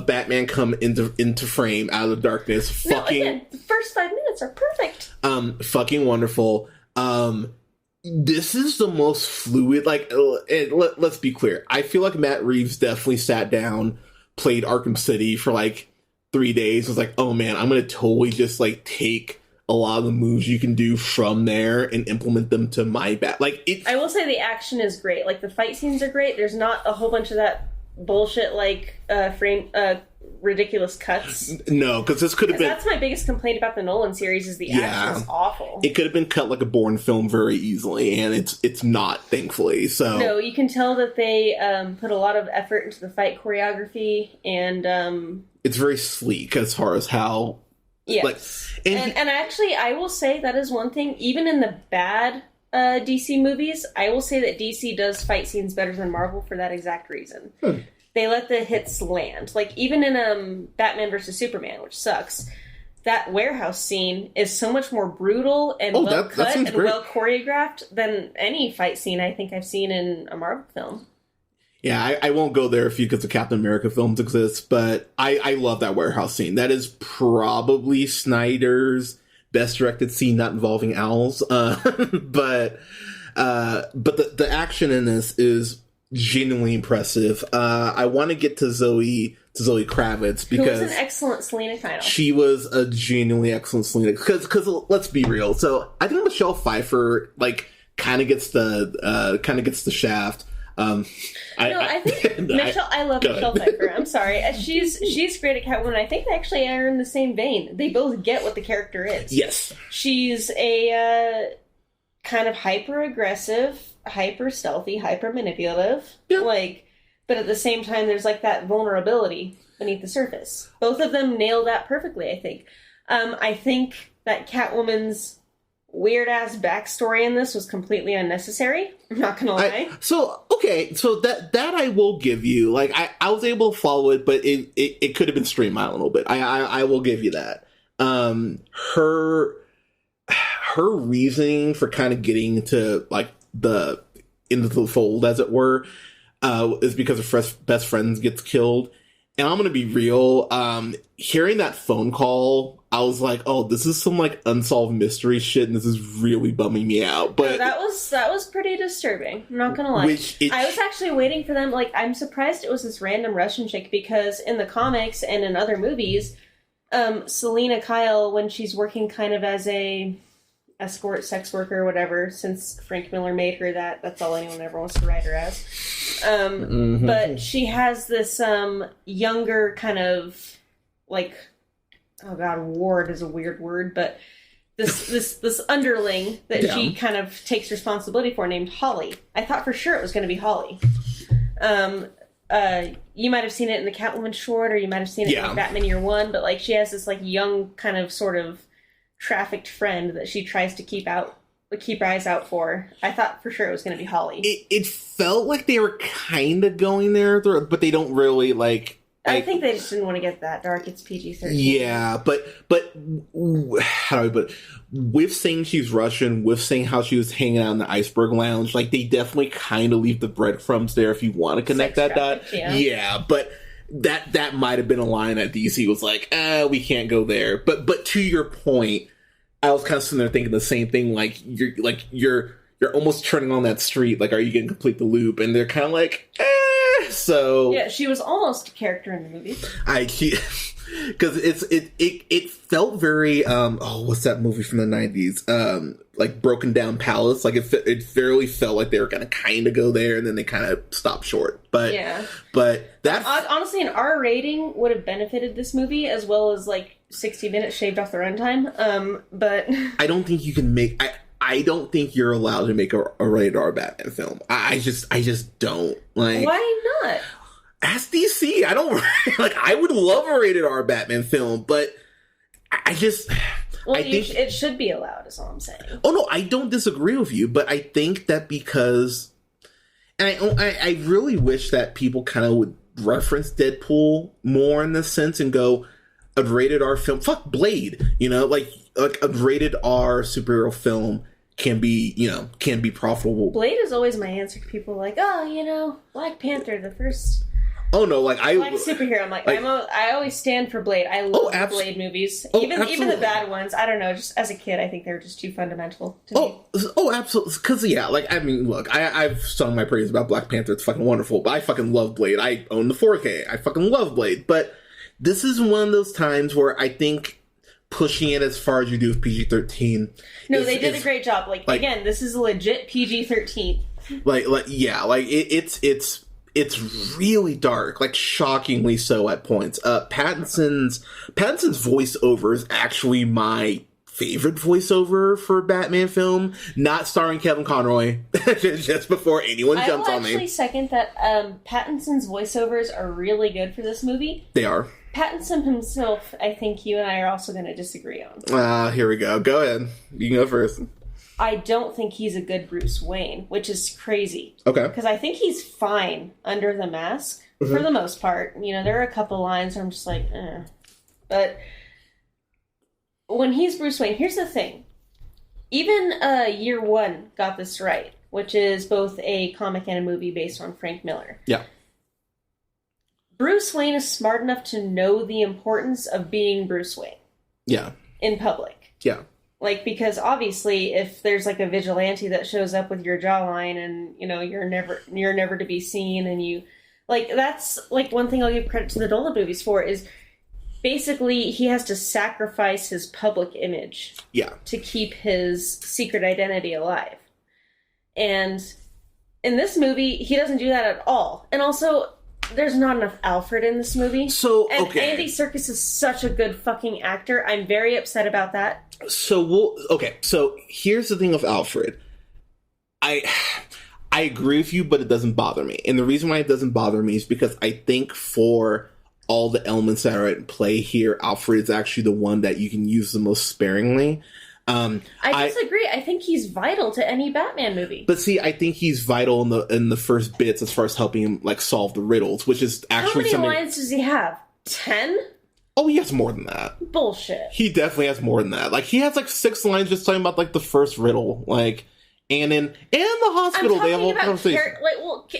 Batman come into frame out of the darkness, again, the first 5 minutes are perfect. Fucking wonderful. This is the most fluid. Like, let's be clear. I feel like Matt Reeves definitely sat down, played Arkham City for like 3 days. Was like, oh man, I'm gonna totally just like take a lot of the moves you can do from there and implement them to my bat. Like, I will say the action is great. Like, the fight scenes are great. There's not a whole bunch of that bullshit, like, ridiculous cuts. No, because this could have been... That's my biggest complaint about the Nolan series is the action is awful. It could have been cut like a Bourne film very easily, and it's not, thankfully. So no, you can tell that they put a lot of effort into the fight choreography, and... it's very sleek as far as how... Yes. Like, and actually, I will say that is one thing, even in the bad DC movies, I will say that DC does fight scenes better than Marvel for that exact reason. They let the hits land. Like, even in Batman vs. Superman, which sucks, that warehouse scene is so much more brutal and well cut and well choreographed than any fight scene I think I've seen in a Marvel film. Yeah, I won't go there because the Captain America films exist, but I love that warehouse scene. That is probably Snyder's best directed scene not involving owls. But the action in this is genuinely impressive. I want to get to Zoe Kravitz because who was an excellent Selena Kyle. She was a genuinely excellent Selena. Because let's be real. So I think Michelle Pfeiffer kind of gets the shaft. I think I love Michelle Pfeiffer. I'm sorry. She's great at Catwoman. I think they actually are in the same vein. They both get what the character is. Yes. She's a kind of hyper aggressive, hyper stealthy, hyper manipulative. Yeah. But at the same time, there's like that vulnerability beneath the surface. Both of them nail that perfectly, I think. I think that Catwoman's weird ass backstory in this was completely unnecessary. I'm not gonna lie. So that I will give you. Like, I was able to follow it, but it could have been streamlined a little bit. I will give you that. Her reasoning for kind of getting into like into the fold, as it were, is because her best friend gets killed. And I'm gonna be real. Hearing that phone call, I was like, "Oh, this is some like unsolved mystery shit, and this is really bumming me out." But that was pretty disturbing. I'm not gonna lie. I was actually waiting for them. Like, I'm surprised it was this random Russian chick because in the comics and in other movies, Selena Kyle, when she's working kind of as a escort sex worker or whatever, since Frank Miller made her that's all anyone ever wants to write her as. But she has this younger kind of like, oh god, ward is a weird word, but this underling that she kind of takes responsibility for, named Holly. I thought for sure it was going to be Holly. You might have seen it in the Catwoman short, or you might have seen it in Batman Year One, but like she has this like young kind of sort of trafficked friend that she tries to keep her eyes out for. I thought for sure it was going to be Holly. It felt like they were kind of going there, but they don't really like. I think they just didn't want to get that dark. It's PG-13. Yeah, but how do I put it? With saying she's Russian, with saying how she was hanging out in the Iceberg Lounge, like they definitely kind of leave the breadcrumbs there if you want to connect that dot. Yeah, but that might have been a line that DC was like, we can't go there. But to your point, I was kind of sitting there thinking the same thing. You're almost turning on that street. Like, are you going to complete the loop? And they're kind of like, So yeah, she was almost a character in the movie. Because it felt very what's that movie from the 90s? Like Broken Down Palace. Like it fairly felt like they were gonna kind of go there, and then they kind of stopped short. But that honestly, an R rating would have benefited this movie as well as like 60 minutes shaved off the runtime. But I don't think you can make. I don't think you're allowed to make a rated R Batman film. I just don't. Like, why not? Ask DC. I don't like. I would love a rated R Batman film, but I think it should be allowed. Is all I'm saying. Oh no, I don't disagree with you, but I think that because, and I really wish that people kind of would reference Deadpool more in this sense and go, a rated R film, fuck Blade, you know, like a rated R superhero film can be profitable. Blade is always my answer to people like, oh, Black Panther, the first black superhero. I'm like I always stand for Blade. I love the Blade movies, even the bad ones. I don't know. Just as a kid, I think they were just too fundamental to me. Absolutely. Because look, I've sung my praise about Black Panther. It's fucking wonderful, but I fucking love Blade. I own the 4K. I fucking love Blade, but this is one of those times where I think pushing it as far as you do with PG-13. No, they did a great job. Again, this is a legit PG-13. It's really dark, like shockingly so at points. Pattinson's voiceover is actually my favorite voiceover for a Batman film, not starring Kevin Conroy, just before anyone jumps on me. I will actually second that. Pattinson's voiceovers are really good for this movie. They are. Pattinson himself, I think you and I are also going to disagree on. Here we go. Go ahead. You can go first. I don't think he's a good Bruce Wayne, which is crazy. Okay. Because I think he's fine under the mask, for the most part. You know, there are a couple lines where I'm just like, eh. But when he's Bruce Wayne, here's the thing. Even Year One got this right, which is both a comic and a movie based on Frank Miller. Yeah. Bruce Wayne is smart enough to know the importance of being Bruce Wayne. Yeah. In public. Yeah. Because obviously if there's a vigilante that shows up with your jawline and, you're never to be seen and you... that's, one thing I'll give credit to the Nolan movies for is basically he has to sacrifice his public image. Yeah. To keep his secret identity alive. And in this movie, he doesn't do that at all. And also... there's not enough Alfred in this movie. And Andy Serkis is such a good fucking actor. I'm very upset about that. So here's the thing with Alfred. I agree with you, but it doesn't bother me. And the reason why it doesn't bother me is because I think for all the elements that are at play here, Alfred is actually the one that you can use the most sparingly. I disagree. I think he's vital to any Batman movie. But see, I think he's vital in the first bits as far as helping him solve the riddles, which is actually How many lines does he have? 10? Oh, he has more than that. Bullshit. He definitely has more than that. He has 6 lines just talking about the first riddle. And in the hospital, they have a whole conversation.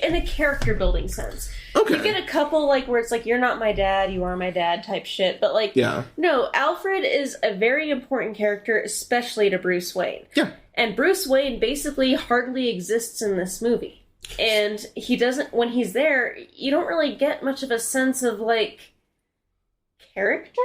In a character building sense. Okay. You get a couple, where it's you're not my dad, you are my dad type shit. But, yeah. No, Alfred is a very important character, especially to Bruce Wayne. Yeah. And Bruce Wayne basically hardly exists in this movie. And he doesn't, when he's there, you don't really get much of a sense of, character?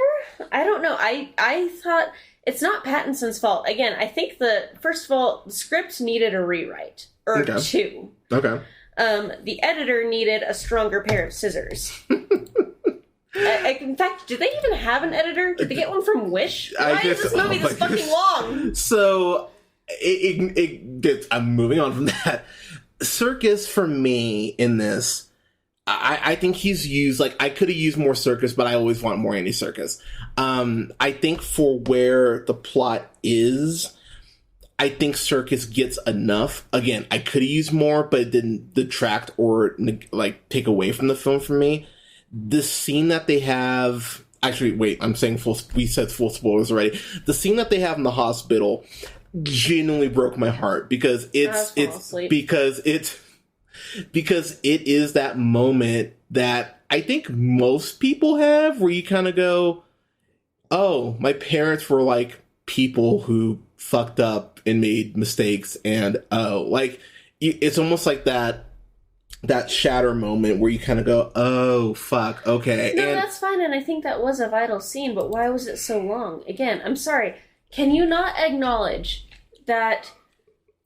I don't know. I thought... It's not Pattinson's fault. Again, I think first of all, the script needed a rewrite. Or 2. Okay. The editor needed a stronger pair of scissors. In fact, did they even have an editor? Did they get one from Wish? Why is this movie this fucking long? So, I'm moving on from that. Serkis, for me, in this... I think he's used, I could have used more Serkis, but I always want more Andy Serkis. I think for where the plot is, I think Serkis gets enough. Again, I could have used more, but it didn't detract or, take away from the film for me. The scene that they have... Actually, wait, I'm saying we said full spoilers already. The scene that they have in the hospital genuinely broke my heart because because it is that moment that I think most people have where you kind of go, oh, my parents were people who fucked up and made mistakes. And it's almost like that shatter moment where you kind of go, oh, fuck, okay. No, that's fine. And I think that was a vital scene, but why was it so long? Again, I'm sorry. Can you not acknowledge that...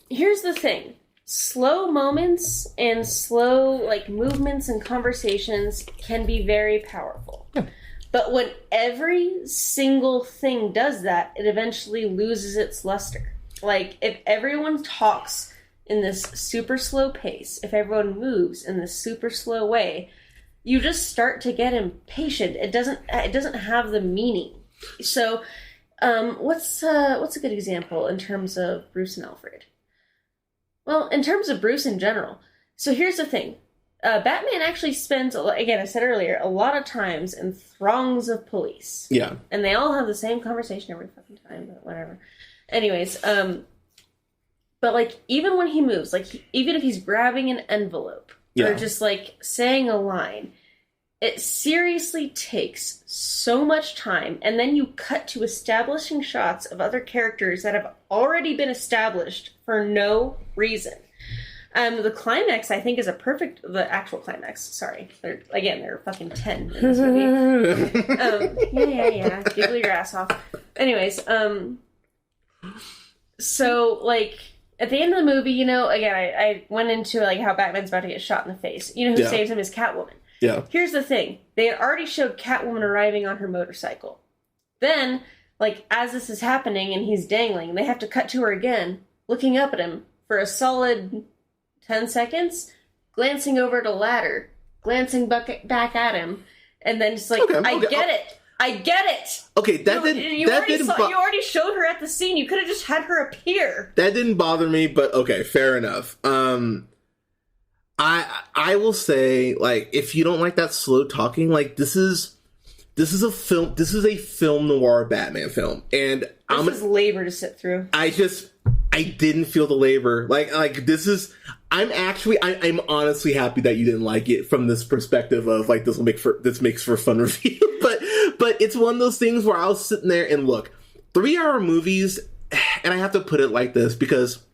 Here's the thing. Slow moments and slow movements and conversations can be very powerful. Yeah. But when every single thing does that, it eventually loses its luster. If everyone talks in this super slow pace, if everyone moves in this super slow way, you just start to get impatient. It doesn't have the meaning. So, what's a good example in terms of Bruce and Alfred? Well, in terms of Bruce in general. So here's the thing. Batman actually spends, again, I said earlier, a lot of times in throngs of police. Yeah. And they all have the same conversation every fucking time, but whatever. Anyways, but, like, even when he moves, like, even if he's grabbing an envelope, or just, like, saying a line, it seriously takes so much time, and then you cut to establishing shots of other characters that have already been established for no reason. The climax, I think, is the actual climax, sorry. They're fucking 10 in this movie. Yeah. Giggle your ass off. Anyways, so, like, at the end of the movie, you know, again, I went into, like, how Batman's about to get shot in the face. You know who saves him is Catwoman. Yeah. Here's the thing. They had already showed Catwoman arriving on her motorcycle. Then, like, as this is happening and he's dangling, they have to cut to her again, looking up at him for a solid 10 seconds, glancing over at a ladder, glancing back at him, and then just like, I get it! Okay, you already showed her at the scene. You could have just had her appear. That didn't bother me, but okay, fair enough. I will say, like, if you don't like that slow talking, like, this is a film noir Batman film, and this is labor to sit through. I didn't feel the labor. Like this is. I'm honestly happy that you didn't like it from this perspective of, like, this makes for a fun review. but it's one of those things where I was sitting there and look, 3-hour movies, and I have to put it like this because,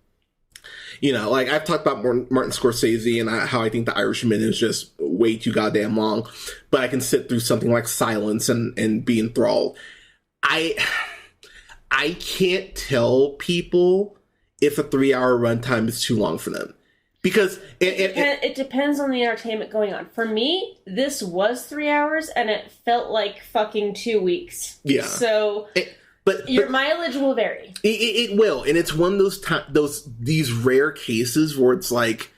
you know, like, I've talked about Martin Scorsese and how I think The Irishman is just way too goddamn long, but I can sit through something like Silence and be enthralled. I can't tell people if a 3-hour runtime is too long for them. Because it depends on the entertainment going on. For me, this was 3 hours, and it felt like fucking 2 weeks. Yeah. So, but your mileage will vary. It will, and it's one of these rare cases where it's like,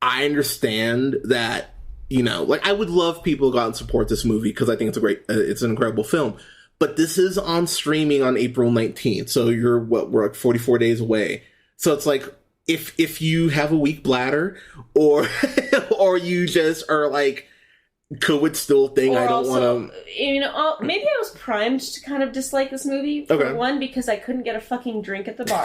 I understand that, you know, like, I would love people to go out and support this movie because I think it's an incredible film. But this is on streaming on April 19th, so we're like 44 days away. So it's like, if you have a weak bladder, or you just are like, COVID's still a thing, I don't want to... You know, maybe I was primed to kind of dislike this movie. For one, because I couldn't get a fucking drink at the bar.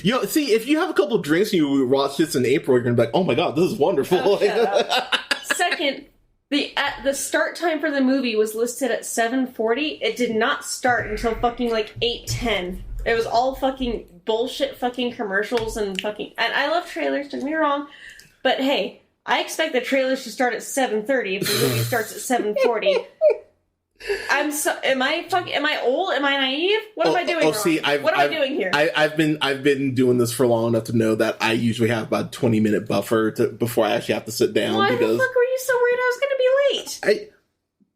You know, see, if you have a couple of drinks and you watch this in April, you're going to be like, oh my god, this is wonderful. Oh, shut up. Second, the start time for the movie was listed at 7:40. It did not start until fucking like 8:10. It was all fucking bullshit fucking commercials and I love trailers, don't get me wrong, but hey, I expect the trailers to start at 7:30 if the movie starts at 7:40. Am I old? Am I naive? What am I doing wrong? See, what am I doing here? I've been doing this for long enough to know that I usually have about a 20-minute buffer before I actually have to sit down. Why the fuck were you so worried I was going to be late?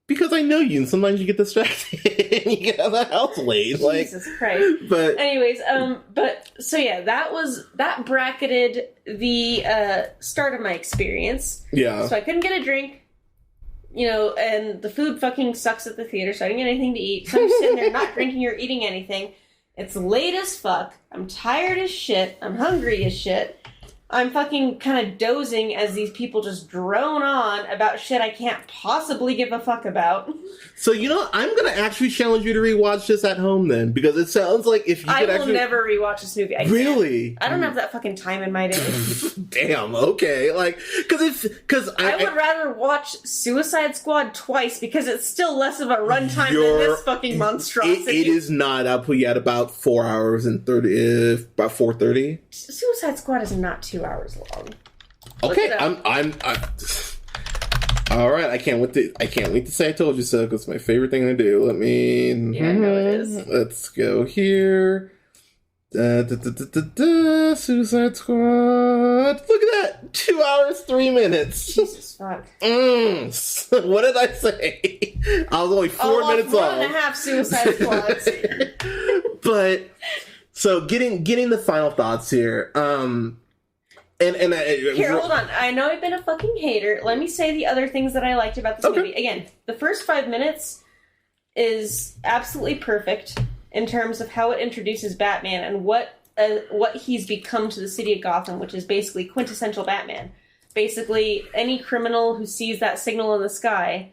Because I know you, and sometimes you get distracted and you get out of the house late. Jesus Christ. But anyways, so yeah, that bracketed the start of my experience. Yeah. So I couldn't get a drink, you know, and the food fucking sucks at the theater, so I didn't get anything to eat. So I'm sitting there not drinking or eating anything. It's late as fuck. I'm tired as shit. I'm hungry as shit. I'm fucking kind of dozing as these people just drone on about shit I can't possibly give a fuck about. So, you know, I'm going to actually challenge you to rewatch this at home then, because it sounds like if you could I will never rewatch this movie. Really? I don't have that fucking time in my day. Damn, okay. Like, because I would rather watch Suicide Squad twice because it's still less of a runtime than this fucking monstrosity. It is not. I'll put you at about 4 hours and 30, about 4:30. Suicide Squad is not 2 hours long. Okay, I'm all right. I can't wait to say I told you so, because it's my favorite thing to do. Let me. Yeah, I know it is. Let's go here. Suicide Squad. Look at that. 2 hours, 3 minutes. Jesus fuck. What did I say? I was only 4 minutes off. 1.5 Suicide Squads. But so getting the final thoughts here. Here, hold on. I know I've been a fucking hater. Let me say the other things that I liked about this movie. Again, the first 5 minutes is absolutely perfect in terms of how it introduces Batman and what he's become to the city of Gotham, which is basically quintessential Batman. basically any criminal who sees that signal in the sky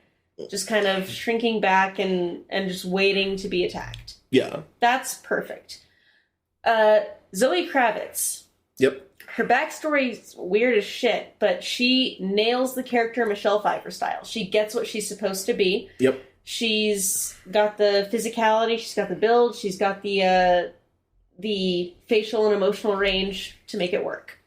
just kind of shrinking back and just waiting to be attacked. Yeah. That's perfect. Zoe Kravitz. Yep. Her backstory's weird as shit, but she nails the character Michelle Pfeiffer style. She gets what she's supposed to be. Yep. She's got the physicality, she's got the build, she's got the facial and emotional range to make it work.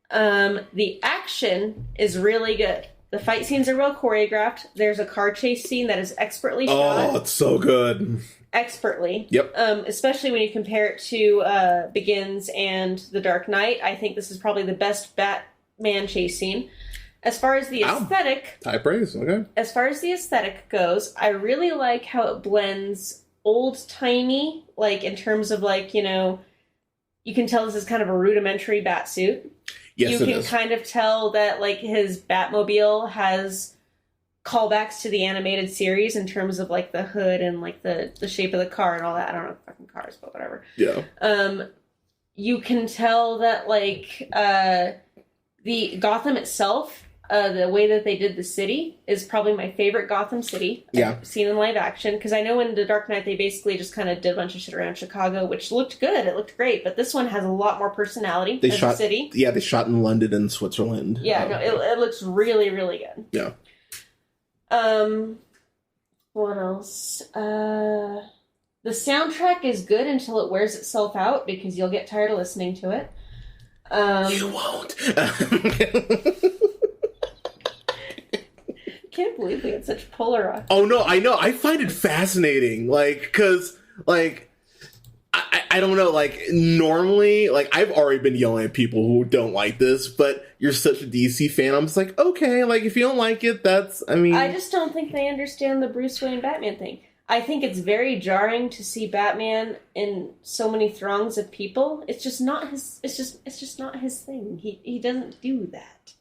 The action is really good. The fight scenes are well choreographed. There's a car chase scene that is expertly shot. Oh, it's so good. Expertly. Yep. Especially when you compare it to Begins and The Dark Knight. I think this is probably the best Batman chase scene. As far as the aesthetic... High praise, okay. As far as the aesthetic goes, I really like how it blends old-timey, like in terms of like, you know, you can tell this is kind of a rudimentary Batsuit. Yes, you can kind of tell that like his Batmobile has callbacks to the animated series in terms of like the hood and like the shape of the car and all that. I don't know fucking cars, but whatever. Yeah. You can tell that like the Gotham itself, the way that they did the city is probably my favorite Gotham City I've seen in live action. Because I know in The Dark Knight they basically just kind of did a bunch of shit around Chicago, which looked good. It looked great, but this one has a lot more personality as a city. Yeah, they shot in London and Switzerland. Yeah, no, it looks really, really good. Yeah. What else? The soundtrack is good until it wears itself out because you'll get tired of listening to it. You won't. Can't believe we had such polar. Oh no, I know. I find it fascinating, like, because, like, I don't know, like, normally, like, I've already been yelling at people who don't like this, but you're such a DC fan. I'm just like, okay, like, if you don't like it, that's, I mean, I just don't think they understand the Bruce Wayne Batman thing. I think it's very jarring to see Batman in so many throngs of people. It's just not his. It's just not his thing. He doesn't do that.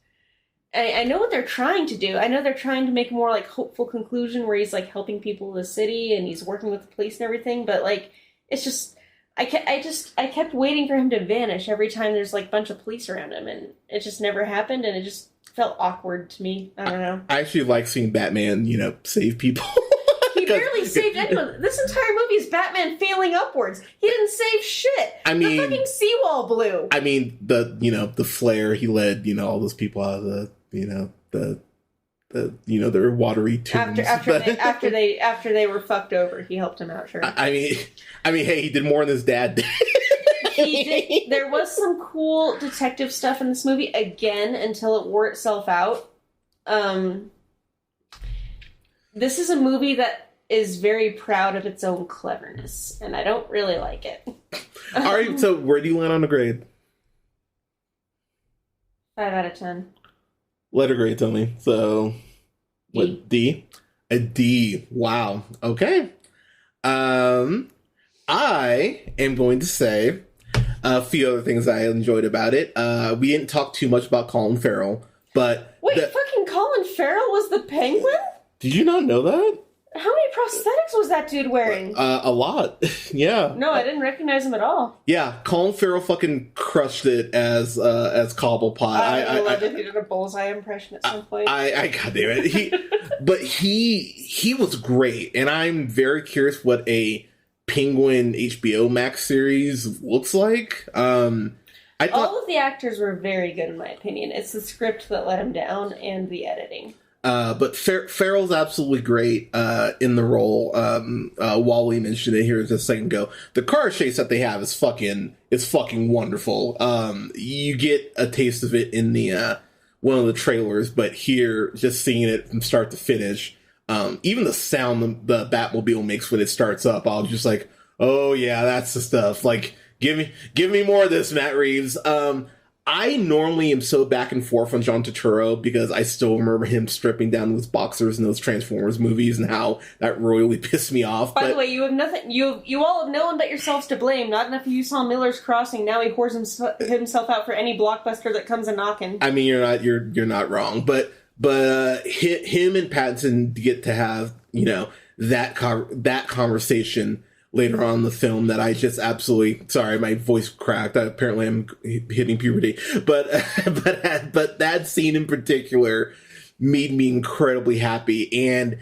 I know what they're trying to do. I know they're trying to make a more like hopeful conclusion where he's like helping people in the city and he's working with the police and everything. But like, it's just I kept waiting for him to vanish every time there's like a bunch of police around him, and it just never happened, and it just felt awkward to me. I don't know. I actually like seeing Batman, you know, save people. He barely saved anyone. This entire movie is Batman failing upwards. He didn't save shit. I mean, the fucking seawall blew. I mean, the flare he led, you know, all those people out of the, you know, the their watery tombs. After they were fucked over, he helped him out. Sure. I mean, hey, he did more than his dad did. He did. There was some cool detective stuff in this movie again until it wore itself out. This is a movie that is very proud of its own cleverness, and I don't really like it. All right, so where do you land on the grade? 5 out of 10. Letter grade, tell me. So, what, D? A D. Wow. Okay. I am going to say a few other things I enjoyed about it. We didn't talk too much about Colin Farrell, but... Wait, fucking Colin Farrell was the Penguin? Did you not know that? How many prosthetics was that dude wearing? A lot. Yeah. No, I didn't recognize him at all. Yeah, Colin Farrell fucking crushed it as Cobblepot. I loved it. He did a bullseye impression at some point. God damn it. He was great, and I'm very curious what a Penguin HBO Max series looks like. I thought all of the actors were very good, in my opinion. It's the script that let him down and the editing. But Farrell's absolutely great in the role. Wally mentioned it here just a second ago. The car chase that they have is fucking wonderful. You get a taste of it in the one of the trailers, but here, just seeing it from start to finish, even the sound the Batmobile makes when it starts up, I was just like, oh yeah, that's the stuff. Like, give me more of this, Matt Reeves. I normally am so back and forth on John Turturro because I still remember him stripping down those boxers in those Transformers movies and how that royally pissed me off. By the way, you have nothing. You all have no one but yourselves to blame. Not enough of you saw Miller's Crossing. Now he whores himself out for any blockbuster that comes a knocking. I mean, you're not wrong, but him and Pattinson get to have, you know, that conversation later on in the film that I just absolutely, sorry, my voice cracked. Apparently I'm hitting puberty, but that scene in particular made me incredibly happy. And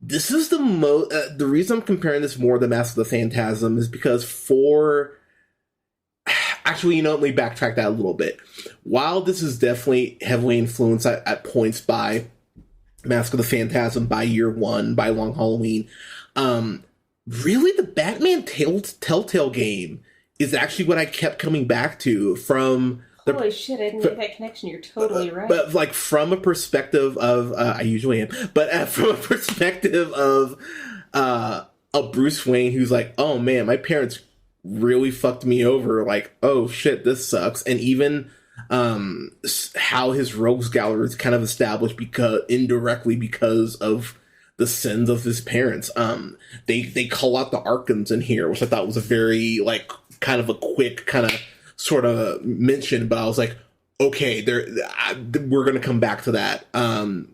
this is the reason I'm comparing this more to Mask of the Phantasm is because actually, let me backtrack that a little bit. While this is definitely heavily influenced at points by Mask of the Phantasm, by Year One, by Long Halloween, really the Batman Telltale game is actually what I kept coming back to from... Holy shit, I didn't make that connection. You're totally right. But, like, from a perspective of... I usually am. But from a perspective of a Bruce Wayne who's like, oh, man, my parents really fucked me over. Like, oh, shit, this sucks. And even how his rogues gallery is kind of established indirectly because of the sins of his parents. They call out the Arkhams in here, which I thought was a very, like, kind of a quick kind of sort of mention, but I was like, okay, we're going to come back to that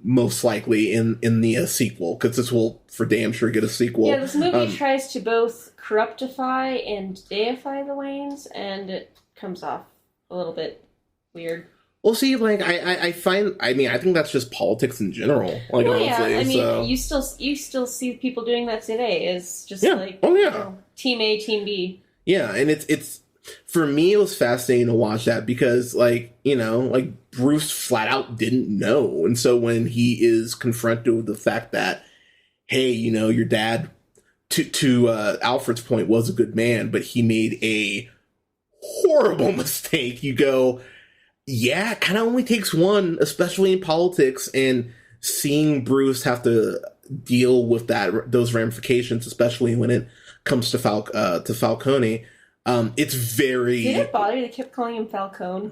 most likely in the sequel, because this will for damn sure get a sequel. Yeah, this movie tries to both corruptify and deify the Waynes, and it comes off a little bit weird. Well, see, like, I think that's just politics in general. Like, well, honestly, yeah, I mean, so. you still see people doing that today. Is just Team A, Team B. Yeah, and it's for me, it was fascinating to watch that because, like, like Bruce flat out didn't know, and so when he is confronted with the fact that, hey, your dad, to Alfred's point, was a good man, but he made a horrible mistake. You go, yeah, it kind of only takes one, especially in politics, and seeing Bruce have to deal with those ramifications, especially when it comes to Falcone. It's very... Did it bother you they kept calling him Falcone?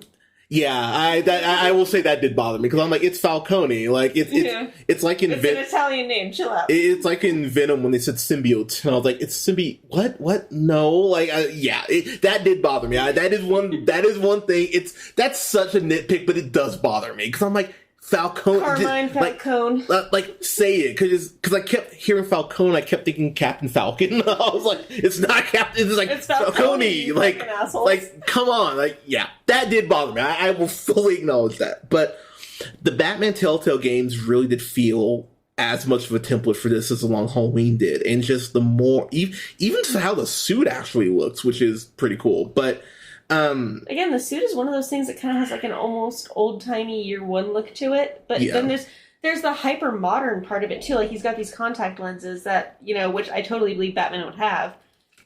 Yeah, I will say that did bother me, because I'm like, it's Falcone. Like, it's like in... It's an Italian name, chill out. It's like in Venom when they said symbiote, and I was like, it's what? No, like, that did bother me. That is one thing. That's such a nitpick, but it does bother me, because I'm like, Falcone. Carmine Falcone. Like, say it, because I kept hearing Falcone, I kept thinking Captain Falcon. I was like, it's not Captain, it's Falcone. Like, come on. Like, yeah, that did bother me. I will fully acknowledge that. But the Batman Telltale games really did feel as much of a template for this as the Long Halloween did. And just the more, even just how the suit actually looks, which is pretty cool. But, again, the suit is one of those things that kind of has like an almost old-timey Year One look to it, but then there's the hyper-modern part of it too. Like, he's got these contact lenses that, which I totally believe Batman would have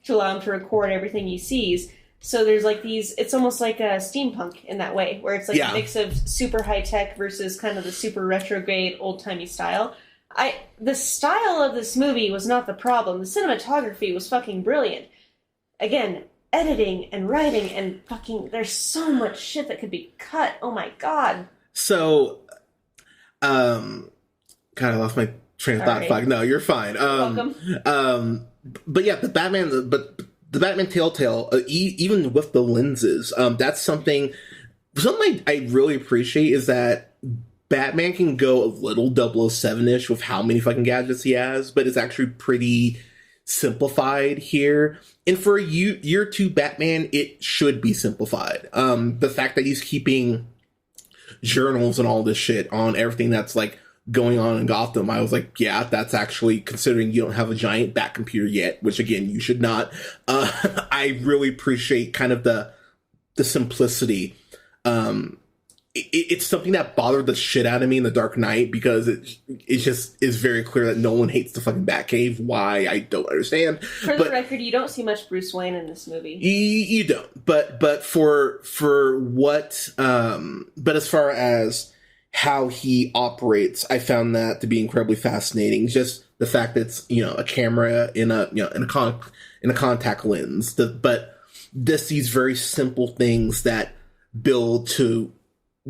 to allow him to record everything he sees. So there's like these, it's almost like a steampunk in that way, where it's like a mix of super high-tech versus kind of the super retrograde old-timey style. The style of this movie was not the problem. The cinematography was fucking brilliant. Again, editing and writing and fucking, there's so much shit that could be cut. Oh my god. So, God, I lost my train of thought. Fuck, no, you're fine. Welcome. But yeah, the Batman Telltale, even with the lenses, that's something I really appreciate is that Batman can go a little 007-ish with how many fucking gadgets he has, but it's actually pretty simplified here. And for a year two Batman, it should be simplified. The fact that he's keeping journals and all this shit on everything that's like going on in Gotham, I was like, yeah, that's actually, considering you don't have a giant bat computer yet, which again, you should not. I really appreciate kind of the simplicity. It's something that bothered the shit out of me in The Dark Knight, because it just is very clear that Nolan hates the fucking Batcave. Why, I don't understand. For the record, you don't see much Bruce Wayne in this movie. You don't. But for what, but as far as how he operates, I found that to be incredibly fascinating. Just the fact that it's, a camera in a contact lens, but these very simple things that build to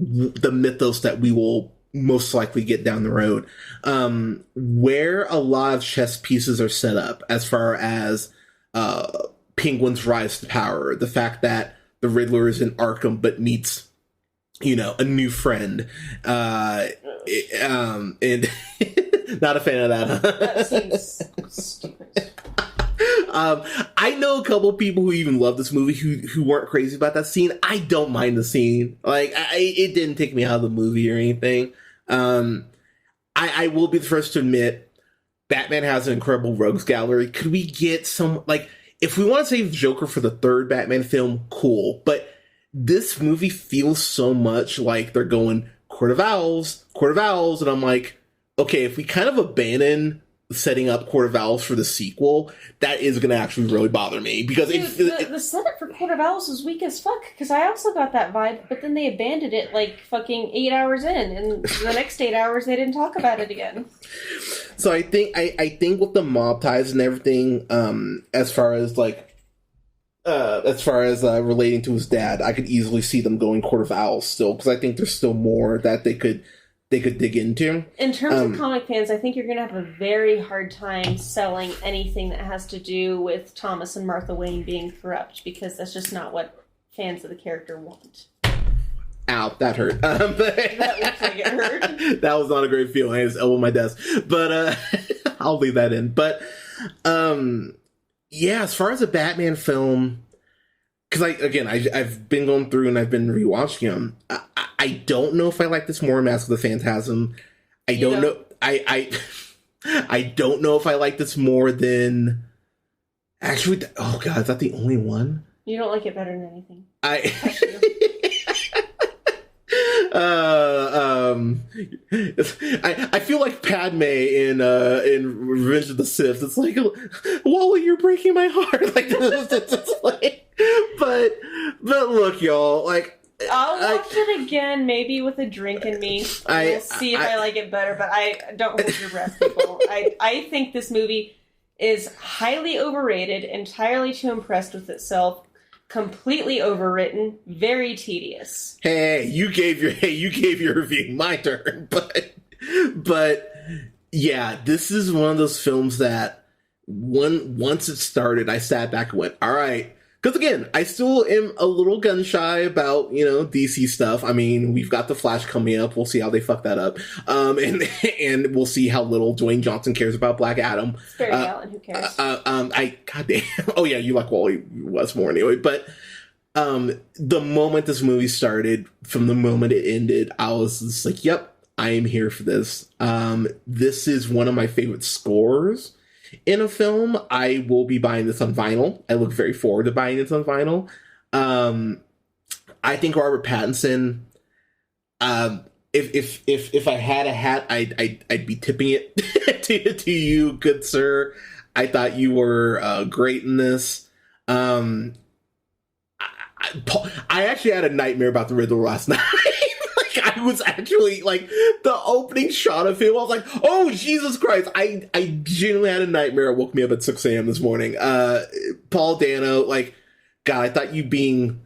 the mythos that we will most likely get down the road, where a lot of chess pieces are set up as far as Penguin's rise to power, the fact that the Riddler is in Arkham but meets, a new friend, and not a fan of that. That seems stupid. I know a couple people who even love this movie who weren't crazy about that scene. I don't mind the scene. Like, it didn't take me out of the movie or anything. I will be the first to admit, Batman has an incredible rogues gallery. Could we get some, like, if we want to save Joker for the third Batman film, cool. But this movie feels so much like they're going Court of Owls, and I'm like, okay, if we kind of abandon setting up Court of Owls for the sequel, that is going to actually really bother me, because the setup for Court of Owls was weak as fuck, because I also got that vibe, but then they abandoned it like fucking 8 hours in, and the next 8 hours they didn't talk about it again. So I think with the mob ties and everything, as far as relating to his dad, I could easily see them going Court of Owls still, because I think there's still more that they could dig into. In terms of comic fans, I think you're going to have a very hard time selling anything that has to do with Thomas and Martha Wayne being corrupt, because that's just not what fans of the character want. Ow, that hurt. That looks like it hurt. That was not a great feeling. I just elbowed my desk. But I'll leave that in. But yeah, as far as a Batman film, because I've been going through and I've been rewatching them. I don't know if I like this more, Mask of the Phantasm. I don't know. I don't know if I like this more than. Actually, oh god, is that the only one? You don't like it better than anything. I feel like Padme in Revenge of the Sith. It's like, Wally, you're breaking my heart. Like, it's like, but look, y'all, like, I'll watch it again, maybe with a drink in me. We'll see if I like it better, but I don't hold your breath, people. I think this movie is highly overrated, entirely too impressed with itself, completely overwritten, very tedious. Hey, you gave your review. My turn. But yeah, this is one of those films that once it started, I sat back and went, all right. Because again, I still am a little gun shy about, DC stuff. I mean, we've got The Flash coming up. We'll see how they fuck that up. And we'll see how little Dwayne Johnson cares about Black Adam. It's Barry Allen, who cares? Goddamn. Oh yeah, you like Wally West more anyway. But the moment this movie started, from the moment it ended, I was just like, yep, I am here for this. This is one of my favorite scores in a film. I will be buying this on vinyl. I look very forward to buying this on vinyl. I think Robert Pattinson, if I had a hat, I'd be tipping it to you, good sir. I thought you were great in this. I actually had a nightmare about the Riddler last night. I was actually, like, the opening shot of him, I was like, oh, Jesus Christ. I genuinely had a nightmare. It woke me up at 6 a.m. this morning. Paul Dano, like, God, I thought you being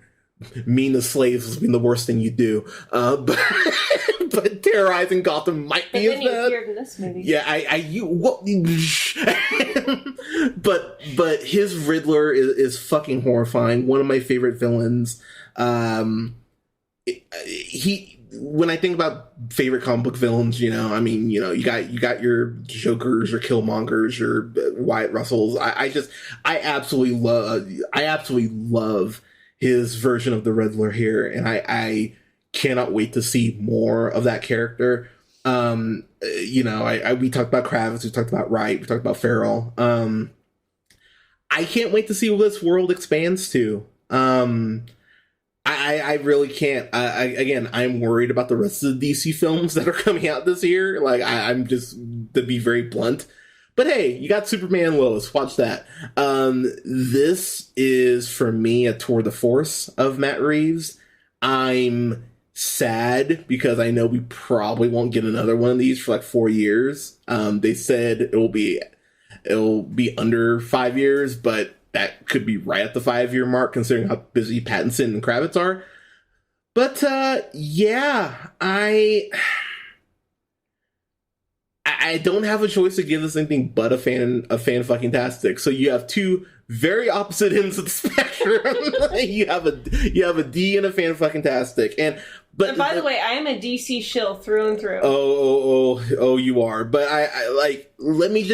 mean to slaves was being the worst thing you do. But terrorizing Gotham might be as bad. But then you appeared in this movie. Yeah, but his Riddler is fucking horrifying. One of my favorite villains. When I think about favorite comic book villains, you got your Jokers, your Killmongers, your Wyatt Russells. I absolutely love his version of the Riddler here, and I cannot wait to see more of that character. We talked about Kravitz, we talked about Wright, we talked about Farrell. I can't wait to see what this world expands to. I really can't. I'm worried about the rest of the DC films that are coming out this year. Like, I'm just, to be very blunt. But hey, you got Superman and Lois. Watch that. This is, for me, a tour de force of Matt Reeves. I'm sad because I know we probably won't get another one of these for like 4 years. They said it'll be under 5 years, but that could be right at the 5-year mark, considering how busy Pattinson and Kravitz are. But yeah, I don't have a choice to give this anything but a fan fucking tastic. So you have two very opposite ends of the spectrum. you have a D and a fan fucking tastic. And by the way, I am a DC shill through and through. Oh, you are. But I really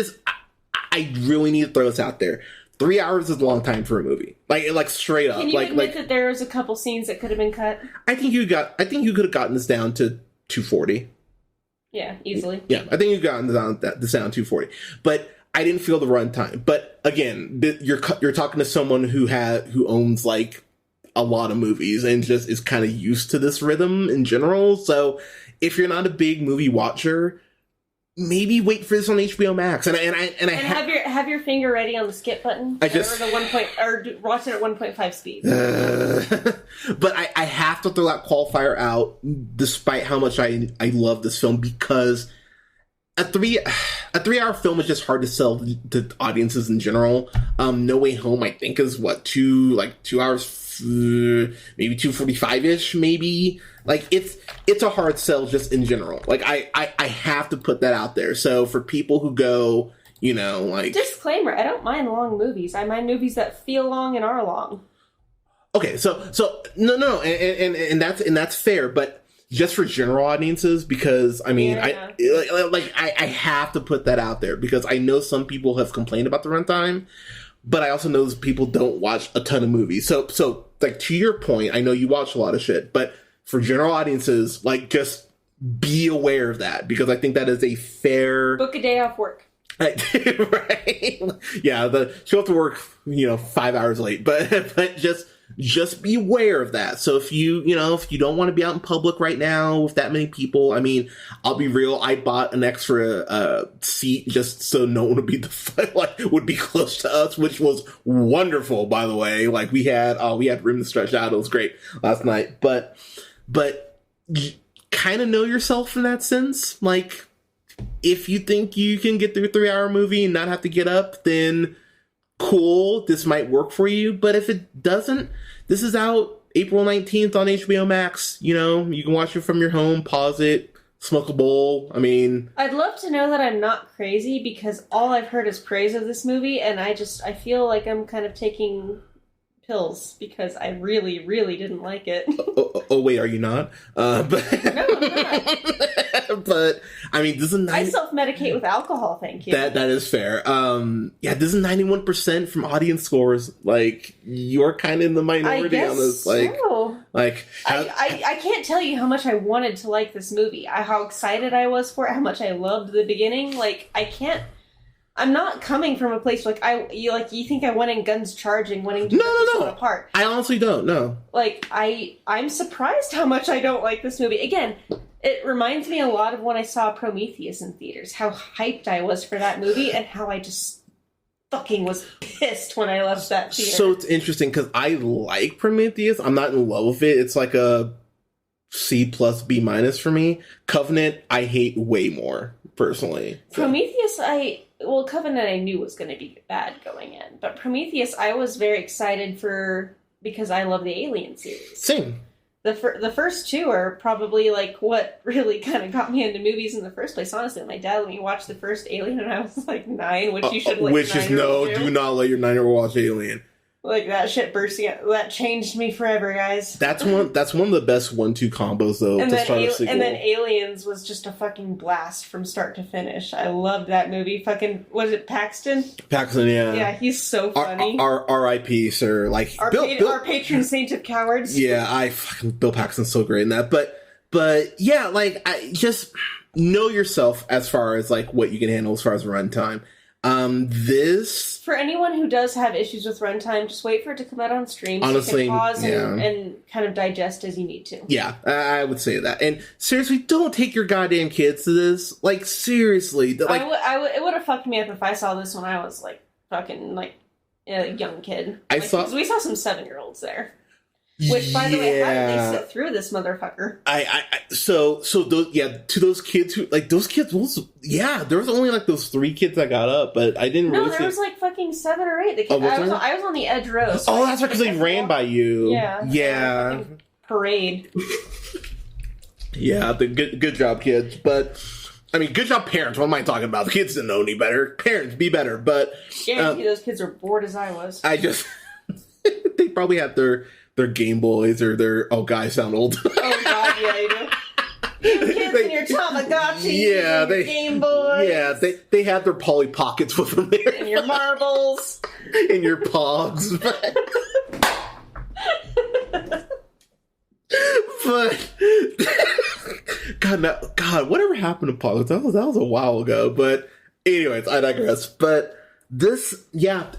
need to throw this out there. 3 hours is a long time for a movie. Like straight up. Can you admit that there was a couple scenes that could have been cut? I think you could have gotten this down to 240. Yeah, easily. Yeah, I think you've gotten this down to 240. But I didn't feel the runtime. But again, you're talking to someone who owns like a lot of movies and just is kind of used to this rhythm in general. So if you're not a big movie watcher, maybe wait for this on HBO Max. And have your finger ready on the skip button. Or watch it at 1.5 speed. But I have to throw that qualifier out, despite how much I love this film, because a 3 hour film is just hard to sell to audiences in general. No Way Home, I think, is 2 hours, maybe 2:45-ish, maybe. Like, it's a hard sell just in general. Like, I have to put that out there. So for people who go, like... Disclaimer, I don't mind long movies. I mind movies that feel long and are long. Okay, so no, and that's fair, but just for general audiences, because, I mean, yeah. I have to put that out there, because I know some people have complained about the runtime, but I also know those people don't watch a ton of movies. So like, to your point, I know you watch a lot of shit, but for general audiences, like, just be aware of that, because I think that is a fair... Book a day off work. Right? Yeah, she'll have to work, 5 hours late, but just be aware of that. So if you don't want to be out in public right now with that many people, I mean, I'll be real, I bought an extra seat just so no one would be close to us, which was wonderful, by the way. Like, we had room to stretch out. It was great last night. But you kind of know yourself in that sense. Like, if you think you can get through a 3 hour movie and not have to get up, then cool, this might work for you. But if it doesn't, this is out April 19th on HBO Max. You can watch it from your home, pause it, smoke a bowl. I mean, I'd love to know that I'm not crazy, because all I've heard is praise of this movie, and I feel like I'm kind of taking pills, because I really, really didn't like it. Oh wait, are you not? But no, I'm not. But I mean, this is I self-medicate with alcohol, thank you. That is fair. Yeah, this is 91% from audience scores. Like, you're kind of in the minority on this. Like, so. Like, I can't tell you how much I wanted to like this movie. How excited I was for it. How much I loved the beginning. Like, I'm not coming from a place you think I went in guns charging, wanting to rip this one apart. I honestly don't. No. Like, I'm surprised how much I don't like this movie. Again, it reminds me a lot of when I saw Prometheus in theaters. How hyped I was for that movie, and how I just fucking was pissed when I left that theater. So it's interesting, because I like Prometheus. I'm not in love with it. It's like a C plus B minus for me. Covenant, I hate way more, personally. So. Prometheus, Covenant I knew was going to be bad going in, but Prometheus I was very excited for, because I love the Alien series. Same. The first two are probably like what really kind of got me into movies in the first place. Honestly, my dad let me watch the first Alien when I was like 9, which you should. Do not let your 9-year-old watch Alien. Like, that shit bursting out. That changed me forever, guys. That's one of the best 1-2 combos, though, and to start a sequel. And then Aliens was just a fucking blast from start to finish. I loved that movie. Fucking, was it Paxton? Paxton, yeah. Yeah, he's so funny. R.I.P., sir. Like, our patron saint of cowards. Yeah, Bill Paxton's so great in that. But yeah, like, I just know yourself as far as, like, what you can handle as far as runtime. This, for anyone who does have issues with runtime, just wait for it to come out on stream. Honestly, so you can pause and kind of digest as you need to. Yeah, I would say that. And seriously, don't take your goddamn kids to this. Like, seriously, like, it would have fucked me up if I saw this when I was like fucking like a young kid. We saw some 7-year-olds there. Which, by the way, how did they sit through this motherfucker? To those kids who, like, those kids, there was only, like, those 3 kids that got up, but I didn't really No, there was, like, fucking 7 or 8. I was on the edge row. So that's right, because they ran by you. Yeah. Parade. Yeah, good job, kids. But, I mean, good job, parents. What am I talking about? The kids didn't know any better. Parents, be better. But guarantee those kids are bored as I was. They probably had their Game Boys or their, oh, guys sound old. Oh, God, yeah, you do. You kids and your Tamagotchi and your Game Boys. Yeah, they had their Polly Pockets with them there. And your marbles. in your pogs, but God, whatever happened to pogs? That was a while ago. But anyways, I digress. But this,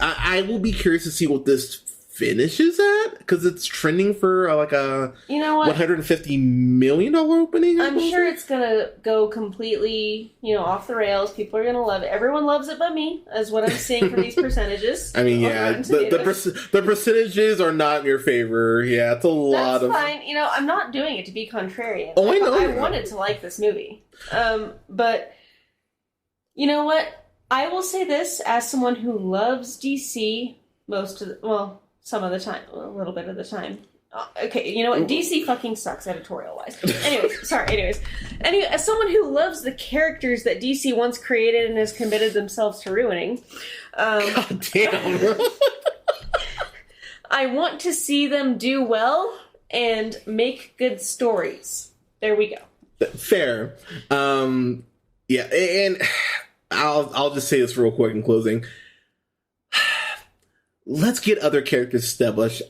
I will be curious to see what this finishes at, because it's trending for like a $150 million opening. I'm sure it's gonna go completely off the rails. People are gonna love it. Everyone loves it but me, is what I'm seeing from these percentages. I mean, the percentages are not in your favor. Yeah, it's a lot. That's fine. I'm not doing it to be contrarian. Oh, I know. I wanted to like this movie, but you know what? I will say this as someone who loves DC some of the time, a little bit of the time. Okay, you know what? DC fucking sucks editorial-wise. Anyways, as someone who loves the characters that DC once created and has committed themselves to ruining, God damn. I want to see them do well and make good stories. There we go. Fair. Yeah, and I'll just say this real quick in closing. Let's get other characters established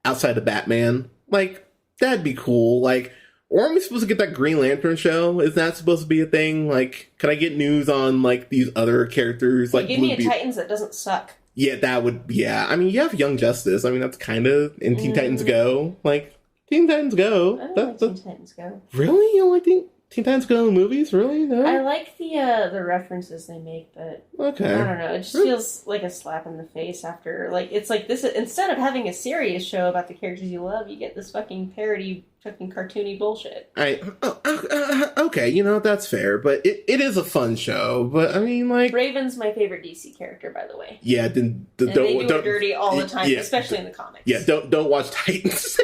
outside of Batman. Like, that'd be cool. Like, or are we supposed to get that Green Lantern show? Is that supposed to be a thing? Like, can I get news on, like, these other characters? Like, give me a Titans that doesn't suck. Yeah, that would, I mean, you have Young Justice. I mean, that's kind of in Teen Titans Go. Like, Teen Titans Go. I don't like Teen Titans Go. Really? You don't like Teen Titans Go in the movies? Really? No? I like the references they make, but okay. I don't know. It just feels like a slap in the face after, it's like this, instead of having a serious show about the characters you love, you get this fucking parody, fucking cartoony bullshit. Okay, that's fair, but it is a fun show, but I mean, like... Raven's my favorite DC character, by the way. Yeah, they do it dirty all the time, especially in the comics. Yeah, don't watch Titans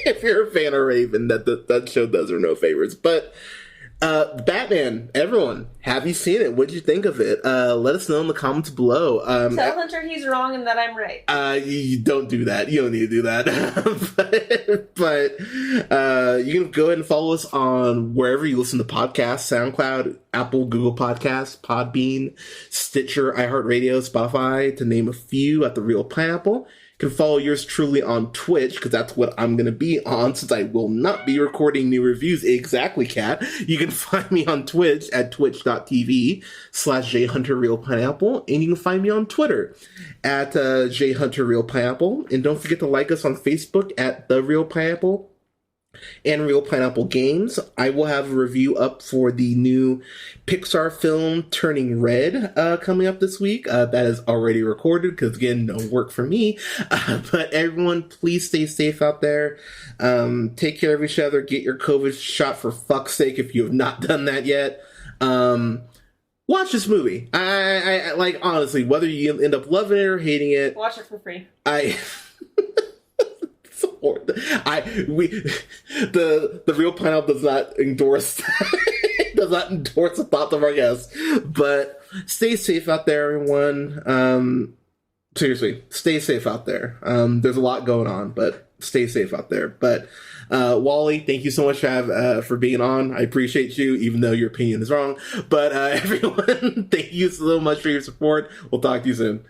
if you're a fan of Raven. That show does her no favors, but... Batman, everyone, have you seen it? What did you think of it? Let us know in the comments below. Tell Hunter he's wrong and that I'm right. You don't do that. You don't need to do that. but you can go ahead and follow us on wherever you listen to podcasts: SoundCloud, Apple, Google Podcasts, Podbean, Stitcher, iHeartRadio, Spotify, to name a few, at The Real Pineapple. You can follow yours truly on Twitch, because that's what I'm going to be on, since I will not be recording new reviews. Exactly, Kat. You can find me on Twitch at twitch.tv/JHunterRealPineapple, and you can find me on Twitter at JHunterRealPineapple. And don't forget to like us on Facebook at The Real Pineapple and Real Pineapple Games. I will have a review up for the new Pixar film Turning Red coming up this week. That is already recorded because, again, no work for me. But everyone, please stay safe out there. Take care of each other. Get your COVID shot, for fuck's sake, if you have not done that yet. Watch this movie. I like, honestly, whether you end up loving it or hating it. Watch it for free. The Real Pineapple does not endorse the thoughts of our guests. But stay safe out there, everyone. Seriously, stay safe out there. There's a lot going on, but stay safe out there. But Wally, thank you so much for being on. I appreciate you, even though your opinion is wrong. But everyone, thank you so much for your support. We'll talk to you soon.